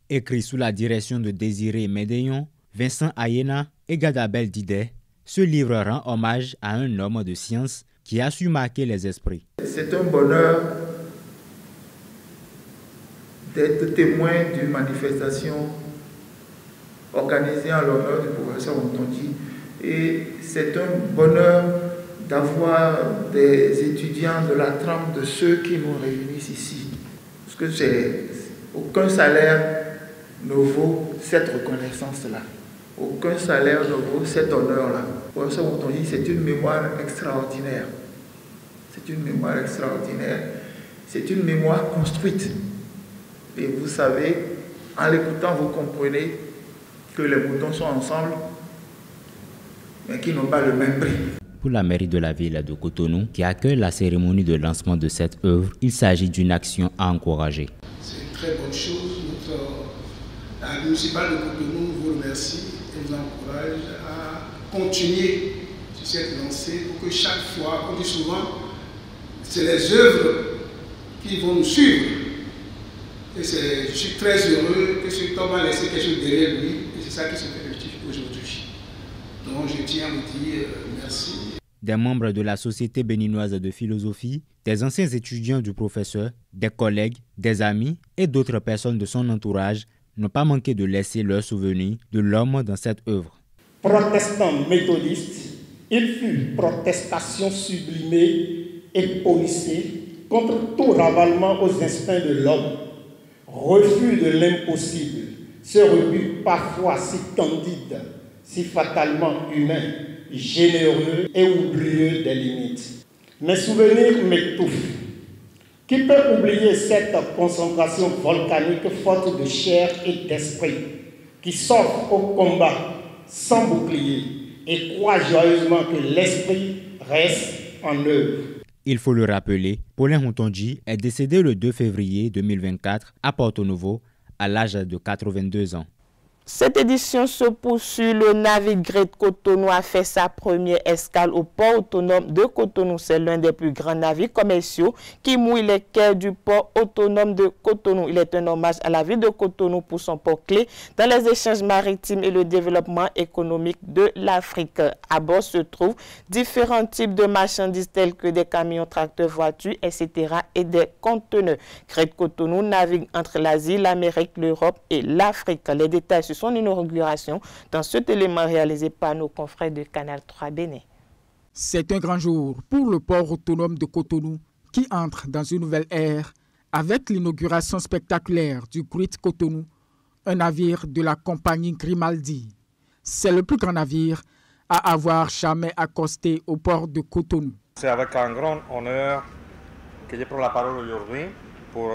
Écrit sous la direction de Désiré Médeillon, Vincent Ayena et Gadabel Didet, ce livre rend hommage à un homme de science qui a su marquer les esprits. C'est un bonheur d'être témoin d'une manifestation organisée en l'honneur du professeur Moutonji. Et c'est un bonheur d'avoir des étudiants de la trempe de ceux qui nous réunissent ici. Parce que aucun salaire ne vaut cette reconnaissance-là. Aucun salaire ne vaut cet honneur-là. Le professeur Moutonji, c'est une mémoire extraordinaire. C'est une mémoire extraordinaire. C'est une mémoire construite. Et vous savez, en l'écoutant, vous comprenez que les moutons sont ensemble, mais qui n'ont pas le même prix. Pour la mairie de la ville de Cotonou, qui accueille la cérémonie de lancement de cette œuvre, il s'agit d'une action à encourager. C'est une très bonne chose. La municipale de Cotonou vous remercie et vous encourage à continuer sur cette lancée pour que chaque fois, on dit souvent, c'est les œuvres qui vont nous suivre. Et je suis très heureux que cet homme a laissé quelque chose derrière lui, et c'est ça qui se fait aujourd'hui. Donc je tiens à vous dire merci. Des membres de la Société béninoise de philosophie, des anciens étudiants du professeur, des collègues, des amis et d'autres personnes de son entourage n'ont pas manqué de laisser leur souvenir de l'homme dans cette œuvre. Protestant méthodiste, il fut protestation sublimée et policée contre tout ravalement aux instincts de l'homme. Refus de l'impossible, ce rebut parfois si candide, si fatalement humain, généreux et oublieux des limites. Mes souvenirs m'étouffent. Qui peut oublier cette concentration volcanique forte de chair et d'esprit, qui s'offre au combat sans bouclier et croit joyeusement que l'esprit reste en œuvre. Il faut le rappeler, Paulin Moutonji est décédé le 2 février 2024 à Porto-Novo à l'âge de 82 ans. Cette édition se poursuit. Le navire Great Cotonou a fait sa première escale au port autonome de Cotonou. C'est l'un des plus grands navires commerciaux qui mouille les quais du port autonome de Cotonou. Il est un hommage à la ville de Cotonou pour son port clé dans les échanges maritimes et le développement économique de l'Afrique. À bord se trouvent différents types de marchandises tels que des camions, tracteurs, voitures, etc. et des conteneurs. Great Cotonou navigue entre l'Asie, l'Amérique, l'Europe et l'Afrique. Les détails sur son inauguration dans ce élément réalisé par nos confrères de Canal 3 Bénin. C'est un grand jour pour le port autonome de Cotonou qui entre dans une nouvelle ère avec l'inauguration spectaculaire du Great Cotonou, un navire de la compagnie Grimaldi. C'est le plus grand navire à avoir jamais accosté au port de Cotonou. C'est avec un grand honneur que je prends la parole aujourd'hui pour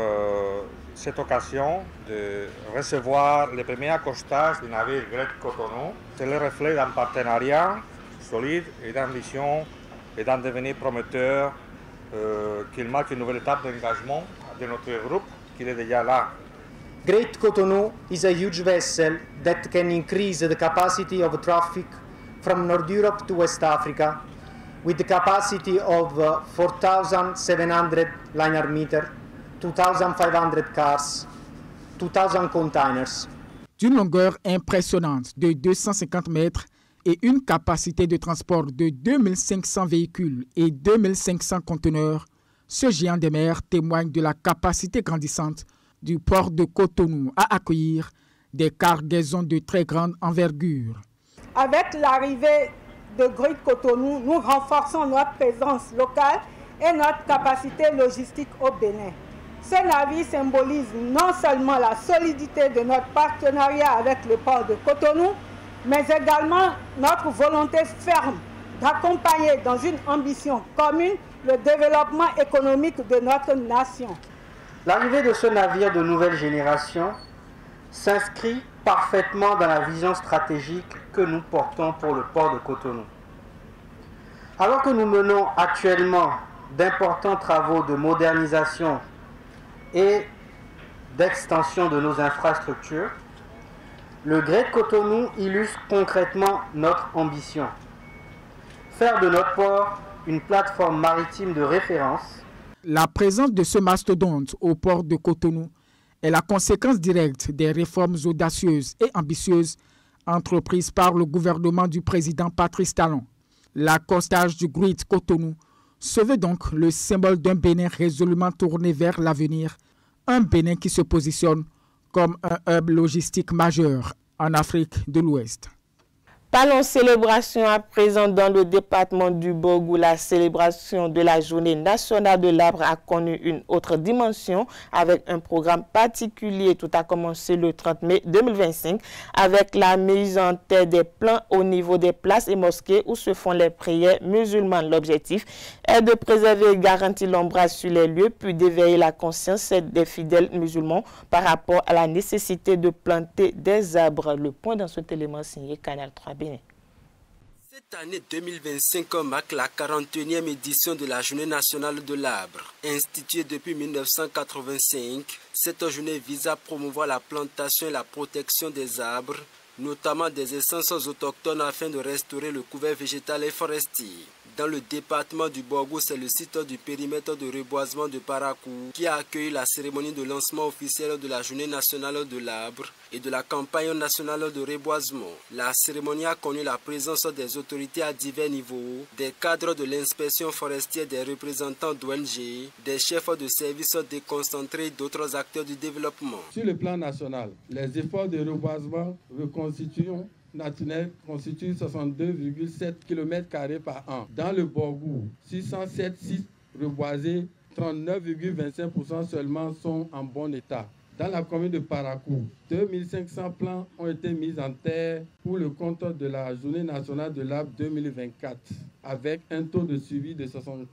cette occasion de recevoir le premier accostage du navire Great Cotonou. C'est le reflet d'un partenariat solide et d'ambition et d'un devenir prometteur qu'il marque une nouvelle étape d'engagement de notre groupe, qu'il est déjà là. Great Cotonou is a huge vessel that can increase the capacity of traffic from North Europe to West Africa with the capacity of 4,700 liner meters, 2,500 cars, 2,000 containers. D'une longueur impressionnante de 250 mètres et une capacité de transport de 2500 véhicules et 2500 conteneurs, ce géant des mers témoigne de la capacité grandissante du port de Cotonou à accueillir des cargaisons de très grande envergure. Avec l'arrivée de Great Cotonou, nous renforçons notre présence locale et notre capacité logistique au Bénin. Ce navire symbolise non seulement la solidité de notre partenariat avec le port de Cotonou, mais également notre volonté ferme d'accompagner dans une ambition commune le développement économique de notre nation. L'arrivée de ce navire de nouvelle génération s'inscrit parfaitement dans la vision stratégique que nous portons pour le port de Cotonou. Alors que nous menons actuellement d'importants travaux de modernisation et d'extension de nos infrastructures, le Great Cotonou illustre concrètement notre ambition. Faire de notre port une plateforme maritime de référence. La présence de ce mastodonte au port de Cotonou est la conséquence directe des réformes audacieuses et ambitieuses entreprises par le gouvernement du président Patrice Talon. L'accostage du Great Cotonou se veut donc le symbole d'un Bénin résolument tourné vers l'avenir, un Bénin qui se positionne comme un hub logistique majeur en Afrique de l'Ouest. Parlons célébration à présent dans le département du Borgou. La célébration de la Journée nationale de l'arbre a connu une autre dimension avec un programme particulier. Tout a commencé le 30 mai 2025 avec la mise en terre des plants au niveau des places et mosquées où se font les prières musulmanes. L'objectif est de préserver et garantir l'ombrage sur les lieux puis d'éveiller la conscience des fidèles musulmans par rapport à la nécessité de planter des arbres. Le point dans cet élément signé Canal 3. Cette année 2025 marque la 41e édition de la Journée nationale de l'arbre. Instituée depuis 1985, cette journée vise à promouvoir la plantation et la protection des arbres, notamment des essences autochtones afin de restaurer le couvert végétal et forestier. Dans le département du Borgou, c'est le site du périmètre de reboisement de Parakou qui a accueilli la cérémonie de lancement officiel de la Journée nationale de l'arbre et de la campagne nationale de reboisement. La cérémonie a connu la présence des autorités à divers niveaux, des cadres de l'inspection forestière, des représentants d'ONG, des chefs de services déconcentrés et d'autres acteurs du développement. Sur le plan national, les efforts de reboisement naturel constitue 62,7 km² par an. Dans le Borgou, 607 sites reboisés, 39,25% seulement sont en bon état. Dans la commune de Parakou, 2500 plants ont été mis en terre pour le compte de la Journée nationale de l'arbre 2024, avec un taux de suivi de 65%.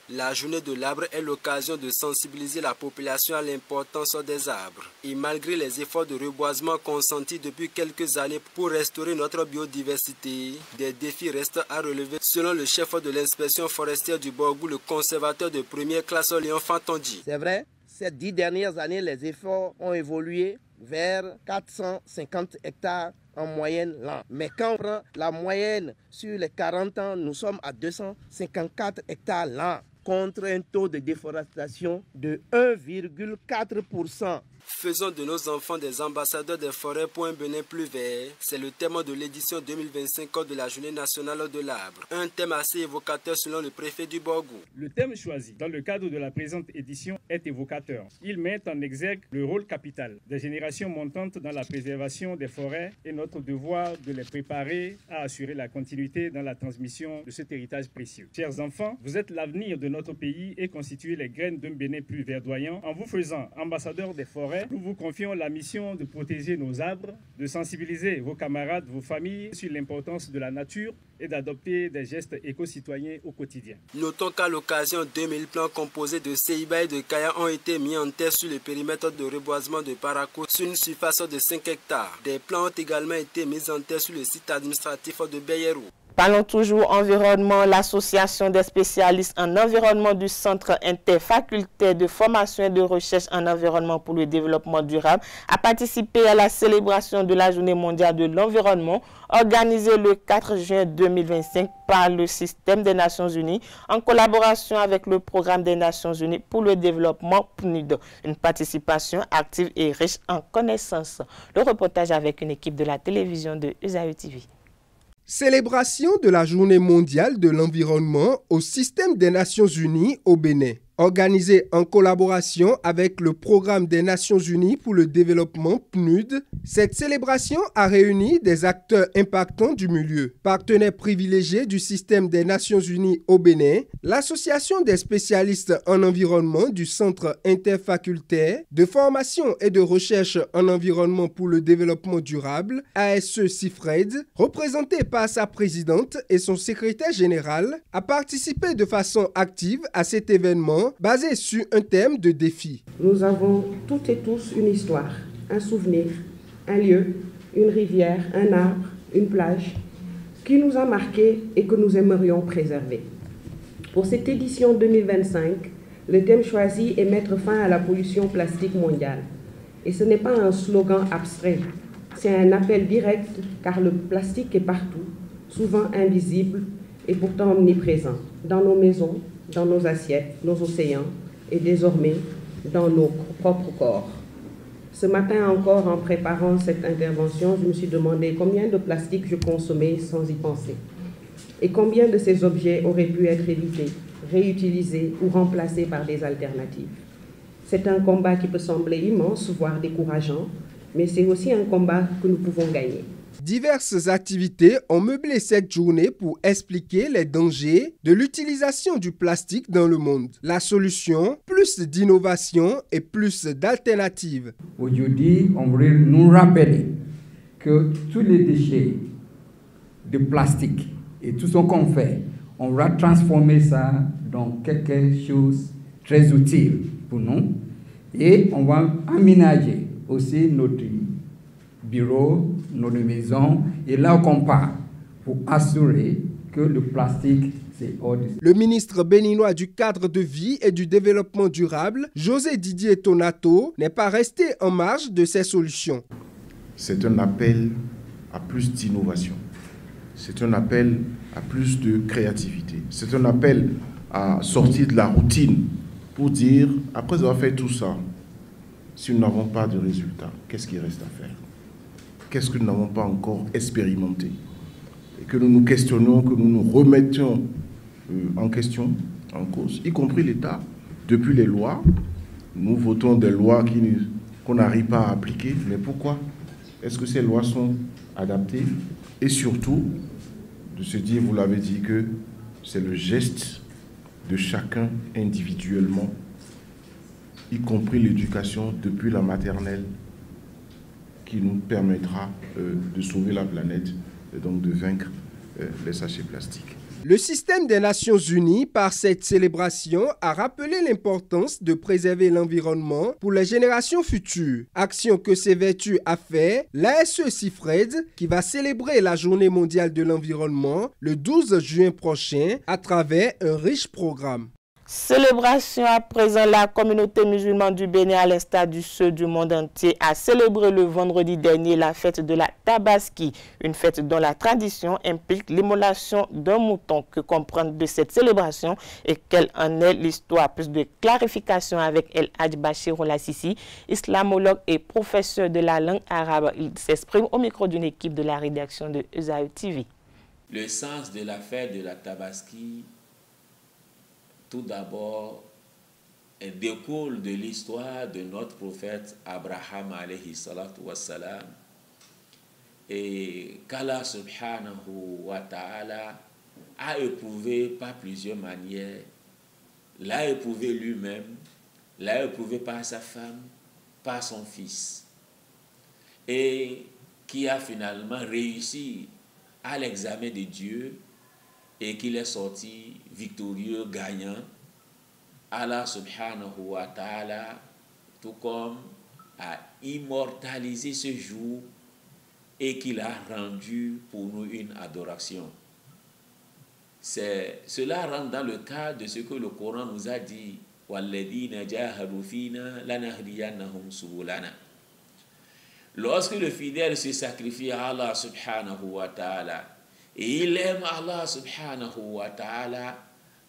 La Journée de l'arbre est l'occasion de sensibiliser la population à l'importance des arbres. Et malgré les efforts de reboisement consentis depuis quelques années pour restaurer notre biodiversité, des défis restent à relever selon le chef de l'inspection forestière du Borgou, le conservateur de première classe Léon Fantondi. C'est vrai, ces 10 dernières années, les efforts ont évolué vers 450 hectares en moyenne l'an. Mais quand on prend la moyenne sur les 40 ans, nous sommes à 254 hectares l'an, contre un taux de déforestation de 1,4%. Faisons de nos enfants des ambassadeurs des forêts pour un Bénin plus vert. C'est le thème de l'édition 2025 de la Journée nationale de l'arbre. Un thème assez évocateur selon le préfet du Borgou. Le thème choisi dans le cadre de la présente édition est évocateur. Il met en exergue le rôle capital des générations montantes dans la préservation des forêts et notre devoir de les préparer à assurer la continuité dans la transmission de cet héritage précieux. Chers enfants, vous êtes l'avenir de notre pays et constituez les graines d'un Bénin plus verdoyant. En vous faisant ambassadeurs des forêts, nous vous confions la mission de protéger nos arbres, de sensibiliser vos camarades, vos familles sur l'importance de la nature et d'adopter des gestes éco-citoyens au quotidien. Notons qu'à l'occasion, 2000 plants composés de ceiba et de kaya ont été mis en terre sur le périmètre de reboisement de Parakou sur une surface de 5 hectares. Des plants ont également été mis en terre sur le site administratif de Beyerou. Parlons toujours environnement. L'association des spécialistes en environnement du Centre interfacultaire de formation et de recherche en environnement pour le développement durable a participé à la célébration de la Journée mondiale de l'environnement organisée le 4 juin 2025 par le système des Nations Unies en collaboration avec le programme des Nations Unies pour le développement PNUD. Une participation active et riche en connaissances. Le reportage avec une équipe de la télévision de USAE TV. Célébration de la Journée mondiale de l'environnement au système des Nations Unies au Bénin. Organisée en collaboration avec le Programme des Nations Unies pour le développement PNUD, cette célébration a réuni des acteurs impactants du milieu. Partenaires privilégiés du système des Nations Unies au Bénin, l'Association des spécialistes en environnement du Centre interfacultaire de formation et de recherche en environnement pour le développement durable, ASE-CIFRED, représentée par sa présidente et son secrétaire général, a participé de façon active à cet événement basé sur un thème de défi. Nous avons toutes et tous une histoire un souvenir, un lieu, une rivière, un arbre, une plage, qui nous a marqués et que nous aimerions préserver. Pour cette édition 2025, le thème choisi est mettre fin à la pollution plastique mondiale. Et ce n'est pas un slogan abstrait, c'est un appel direct car le plastique est partout, souvent invisible et pourtant omniprésent, dans nos maisons, dans nos assiettes, nos océans et désormais dans nos propres corps. Ce matin encore, en préparant cette intervention, je me suis demandé combien de plastique je consommais sans y penser et combien de ces objets auraient pu être évités, réutilisés ou remplacés par des alternatives. C'est un combat qui peut sembler immense, voire décourageant, mais c'est aussi un combat que nous pouvons gagner. Diverses activités ont meublé cette journée pour expliquer les dangers de l'utilisation du plastique dans le monde. La solution, plus d'innovation et plus d'alternatives. Aujourd'hui, on voudrait nous rappeler que tous les déchets de plastique et tout ce qu'on fait, on va transformer ça dans quelque chose de très utile pour nous. Et on va aménager aussi notre bureau, notre maison, et là qu'on part pour assurer que le plastique, c'est hors de... Le ministre béninois du cadre de vie et du développement durable, José Didier Tonato, n'est pas resté en marge de ces solutions. C'est un appel à plus d'innovation. C'est un appel à plus de créativité. C'est un appel à sortir de la routine pour dire, après avoir fait tout ça, si nous n'avons pas de résultat, qu'est-ce qu'il reste à faire? Qu'est-ce que nous n'avons pas encore expérimenté? Et que nous nous questionnons, que nous nous remettions en question, en cause, y compris l'État. Depuis les lois, nous votons des lois qu'on n'arrive pas à appliquer. Mais pourquoi? Est-ce que ces lois sont adaptées? Et surtout, de se dire, vous l'avez dit, que c'est le geste de chacun individuellement, y compris l'éducation depuis la maternelle, qui nous permettra de sauver la planète et donc de vaincre les sachets plastiques. Le système des Nations Unies, par cette célébration, a rappelé l'importance de préserver l'environnement pour les générations futures. Action que s'évertue à faire l'ASE CIFRED, qui va célébrer la Journée mondiale de l'environnement le 12 juin prochain à travers un riche programme. Célébration à présent, la communauté musulmane du Bénin, à l'instar de ceux du monde entier, a célébré le vendredi dernier la fête de la Tabaski, une fête dont la tradition implique l'immolation d'un mouton. Que comprendre de cette célébration et quelle en est l'histoire? Plus de clarification avec El Hadj Bachir Olassisi, islamologue et professeur de la langue arabe. Il s'exprime au micro d'une équipe de la rédaction de Esaü TV. Le sens de la fête de la Tabaski, tout d'abord, elle découle de l'histoire de notre prophète Abraham alayhi salatu wassalam, et qu'Allah subhanahu wa ta'ala a éprouvé par plusieurs manières. L'a éprouvé lui-même, l'a éprouvé par sa femme, par son fils, et qui a finalement réussi à l'examen de Dieu et qu'il est sorti victorieux, gagnant. Allah subhanahu wa ta'ala, tout comme a immortalisé ce jour et qu'il a rendu pour nous une adoration. Cela rentre dans le cadre de ce que le Coran nous a dit. Lorsque le fidèle se sacrifie à Allah subhanahu wa ta'ala, et il aime Allah subhanahu wa ta'ala,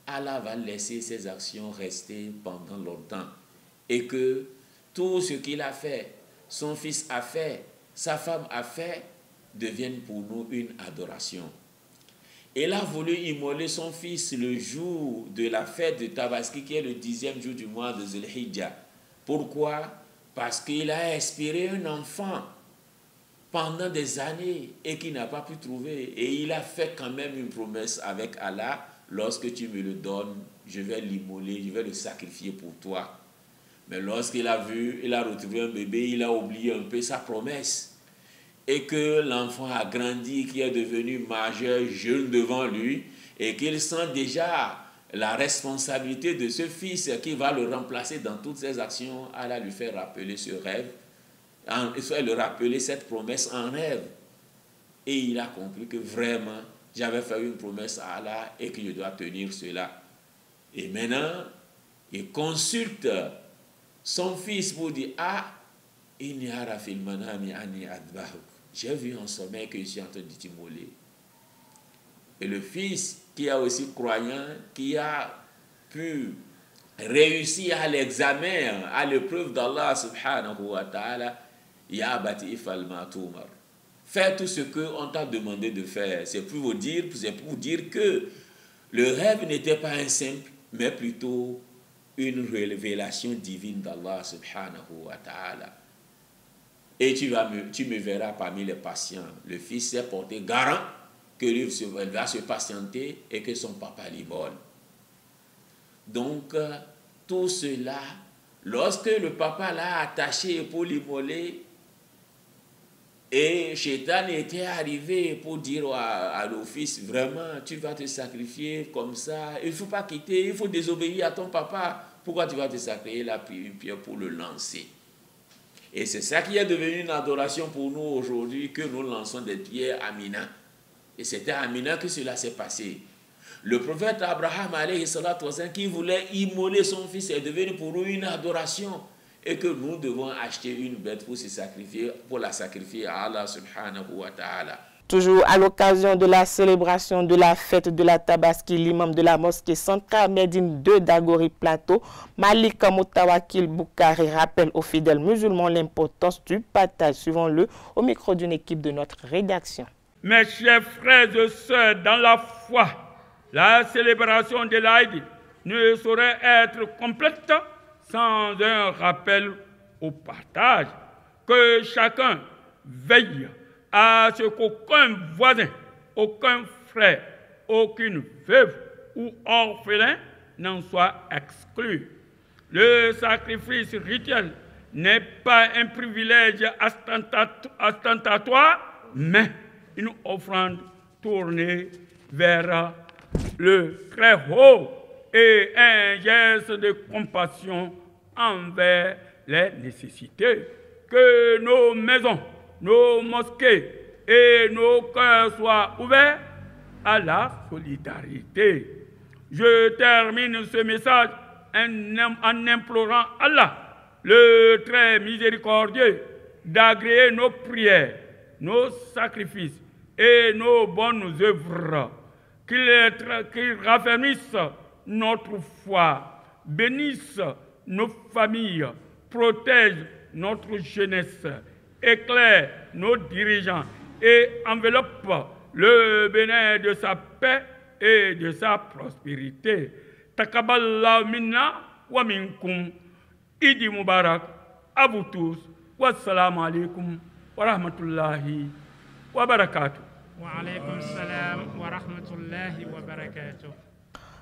Allah va laisser ses actions rester pendant longtemps. Et que tout ce qu'il a fait, son fils a fait, sa femme a fait, devienne pour nous une adoration. Il a voulu immoler son fils le jour de la fête de Tabaski, qui est le 10e jour du mois de Zulhijjah. Pourquoi? Parce qu'il a espéré un enfant pendant des années et qu'il n'a pas pu trouver. Et il a fait quand même une promesse avec Allah: lorsque tu me le donnes, je vais l'immoler, je vais le sacrifier pour toi. Mais lorsqu'il a vu, il a retrouvé un bébé, il a oublié un peu sa promesse. Et que l'enfant a grandi, qui est devenu majeur, jeune devant lui, et qu'il sent déjà la responsabilité de ce fils qui va le remplacer dans toutes ses actions. Allah lui fait rappeler ce rêve. il faut leur rappeler cette promesse en rêve. Et il a compris que vraiment, j'avais fait une promesse à Allah et que je dois tenir cela. Et maintenant, il consulte son fils pour dire, ah, j'ai vu en sommeil que je suis en train de t'immoler. Et le fils, qui est aussi croyant, qui a pu réussir à l'examen, à l'épreuve d'Allah subhanahu wa ta'ala, ya bati ifal ma tumar. Fais tout ce qu'on t'a demandé de faire. C'est pour vous dire que le rêve n'était pas un simple, mais plutôt une révélation divine d'Allah subhanahu wa ta'ala. Et tu me verras parmi les patients. Le fils s'est porté garant que lui va se patienter et que son papa l'immole. Donc, tout cela, lorsque le papa l'a attaché pour l'immoler, et Shaitan était arrivé pour dire à l'office, vraiment, tu vas te sacrifier comme ça, il ne faut pas quitter, il faut désobéir à ton papa. Pourquoi tu vas te sacrifier là, puis une pierre pour le lancer? Et c'est ça qui est devenu une adoration pour nous aujourd'hui, que nous lançons des pierres à Mina. Et c'était à Mina que cela s'est passé. Le prophète Abraham, qui voulait immoler son fils, est devenu pour nous une adoration. Et que nous devons acheter une bête pour se sacrifier, pour la sacrifier à Allah subhanahu wa ta'ala. Toujours à l'occasion de la célébration de la fête de la Tabaski, l'imam de la mosquée centrale Médine 2 d'Agori Plateau, Malik Moutawakil Boukari, rappelle aux fidèles musulmans l'importance du partage. Suivons-le au micro d'une équipe de notre rédaction. Mes chers frères et sœurs, dans la foi, la célébration de l'Aïd ne saurait être complète sans un rappel au partage. Que chacun veille à ce qu'aucun voisin, aucun frère, aucune veuve ou orphelin n'en soit exclu. Le sacrifice rituel n'est pas un privilège ostentatoire, mais une offrande tournée vers le très haut et un geste de compassion envers les nécessités. Que nos maisons, nos mosquées et nos cœurs soient ouverts à la solidarité. Je termine ce message en implorant Allah, le très miséricordieux, d'agréer nos prières, nos sacrifices et nos bonnes œuvres, qu'il raffermisse notre foi, bénisse nos familles, protège notre jeunesse, éclaire nos dirigeants et enveloppe le Bénin de sa paix et de sa prospérité. Takaballahu minna wa minkum. Idi Mubarak à vous tous. Wassalamu alaikum wa rahmatullahi wa barakatuh. Wa alaikum salam wa rahmatullahi wa barakatuh.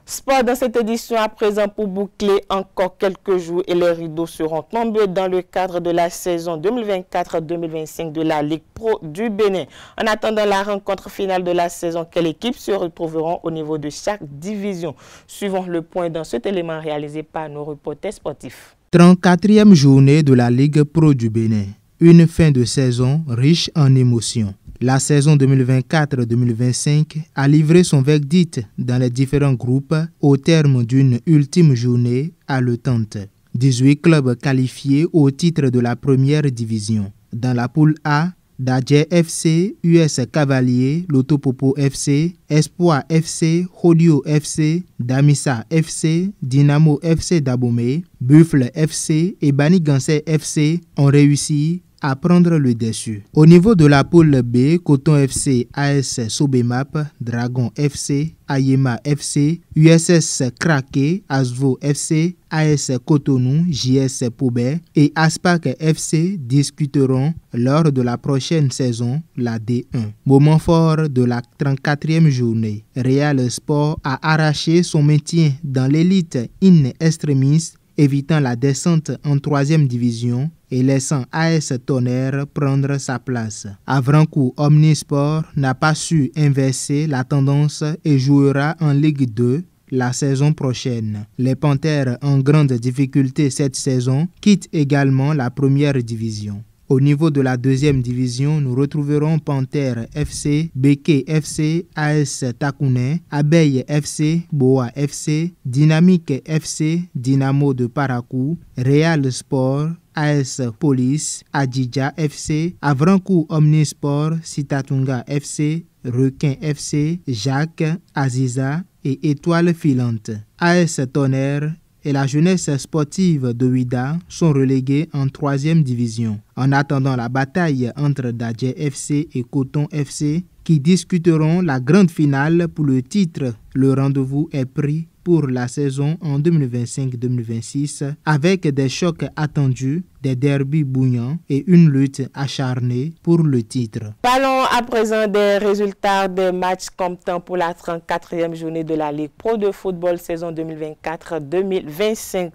Sport dans cette édition à présent pour boucler encore quelques jours et les rideaux seront tombés dans le cadre de la saison 2024-2025 de la Ligue Pro du Bénin. En attendant la rencontre finale de la saison, quelles équipes se retrouveront au niveau de chaque division? Suivons le point dans cet élément réalisé par nos reporters sportifs. 34e journée de la Ligue Pro du Bénin. Une fin de saison riche en émotions. La saison 2024-2025 a livré son verdict dans les différents groupes au terme d'une ultime journée haletante. 18 clubs qualifiés au titre de la première division. Dans la poule A, Dadje FC, US Cavalier, Lotopopo FC, Espoir FC, Hodio FC, Damissa FC, Dynamo FC d'Abomey, Buffle FC et Banigansé FC ont réussi à prendre le dessus. Au niveau de la poule B, Coton FC, AS Sobemap, Dragon FC, Ayema FC, USS Krake, Asvo FC, AS Cotonou, JS Poubet et Aspac FC discuteront lors de la prochaine saison, la D1. Moment fort de la 34e journée. Real Sport a arraché son maintien dans l'élite in extremis, évitant la descente en 3e division et laissant AS Tonnerre prendre sa place. Avrancourt Omnisport n'a pas su inverser la tendance et jouera en Ligue 2 la saison prochaine. Les Panthères en grande difficulté cette saison quittent également la première division. Au niveau de la deuxième division, nous retrouverons Panthère FC, Beke FC, AS Takounais, Abeille FC, Boa FC, Dynamique FC, Dynamo de Parakou, Real Sport, AS Police, Adidja FC, Avrankou Omnisport, Sitatunga FC, Requin FC, Jacques, Aziza et Étoile Filante. AS Tonnerre et la jeunesse sportive de Ouida sont relégués en 3e division. En attendant la bataille entre Dadje FC et Coton FC qui discuteront la grande finale pour le titre, le rendez-vous est pris pour la saison en 2025-2026 avec des chocs attendus, des derbys bouillants et une lutte acharnée pour le titre. Parlons à présent des résultats des matchs comptant pour la 34e journée de la Ligue Pro de football saison 2024-2025.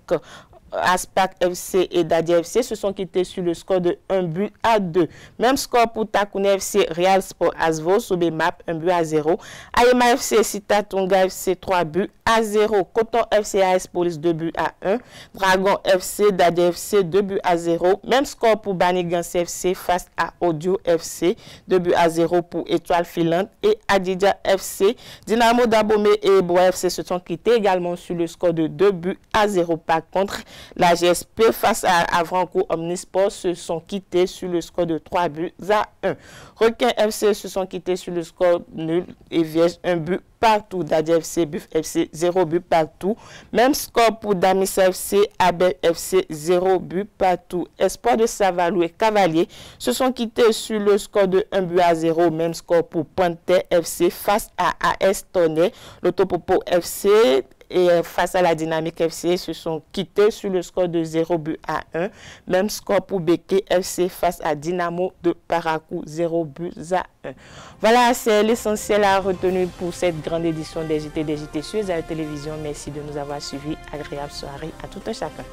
Aspac FC et Dadje FC se sont quittés sur le score de 1-2. Même score pour Takounais FC, Real Sport Asvo, Sobemap 1-0. Ayema FC, Sitatunga FC 3-0. Coton FC, AS Police 2-1. Dragon FC, Dadje FC 2-0. Même score pour Banigans FC face à Audio FC 2-0 pour Étoile Filante et Adidja FC. Dynamo d'Abomey et Boa FC se sont quittés également sur le score de 2-0. Par contre, la GSP face à Avrankou Omnisport se sont quittés sur le score de 3-1. Requin FC se sont quittés sur le score nul et vierge 1 but partout. Dadje FC, Buff FC 0 but partout. Même score pour Damis FC, Abel FC 0 but partout. Espoir de Savalou et Cavalier se sont quittés sur le score de 1-0. Même score pour Panthère FC face à AS Tonnerre. L'Autopopo FC et face à la Dynamique FC se sont quittés sur le score de 0-1. Même score pour Beke FC face à Dynamo de Parakou 0-1. Voilà, c'est l'essentiel à retenir pour cette grande édition des JT sur la télévision. Merci de nous avoir suivis. Agréable soirée à tout un chacun.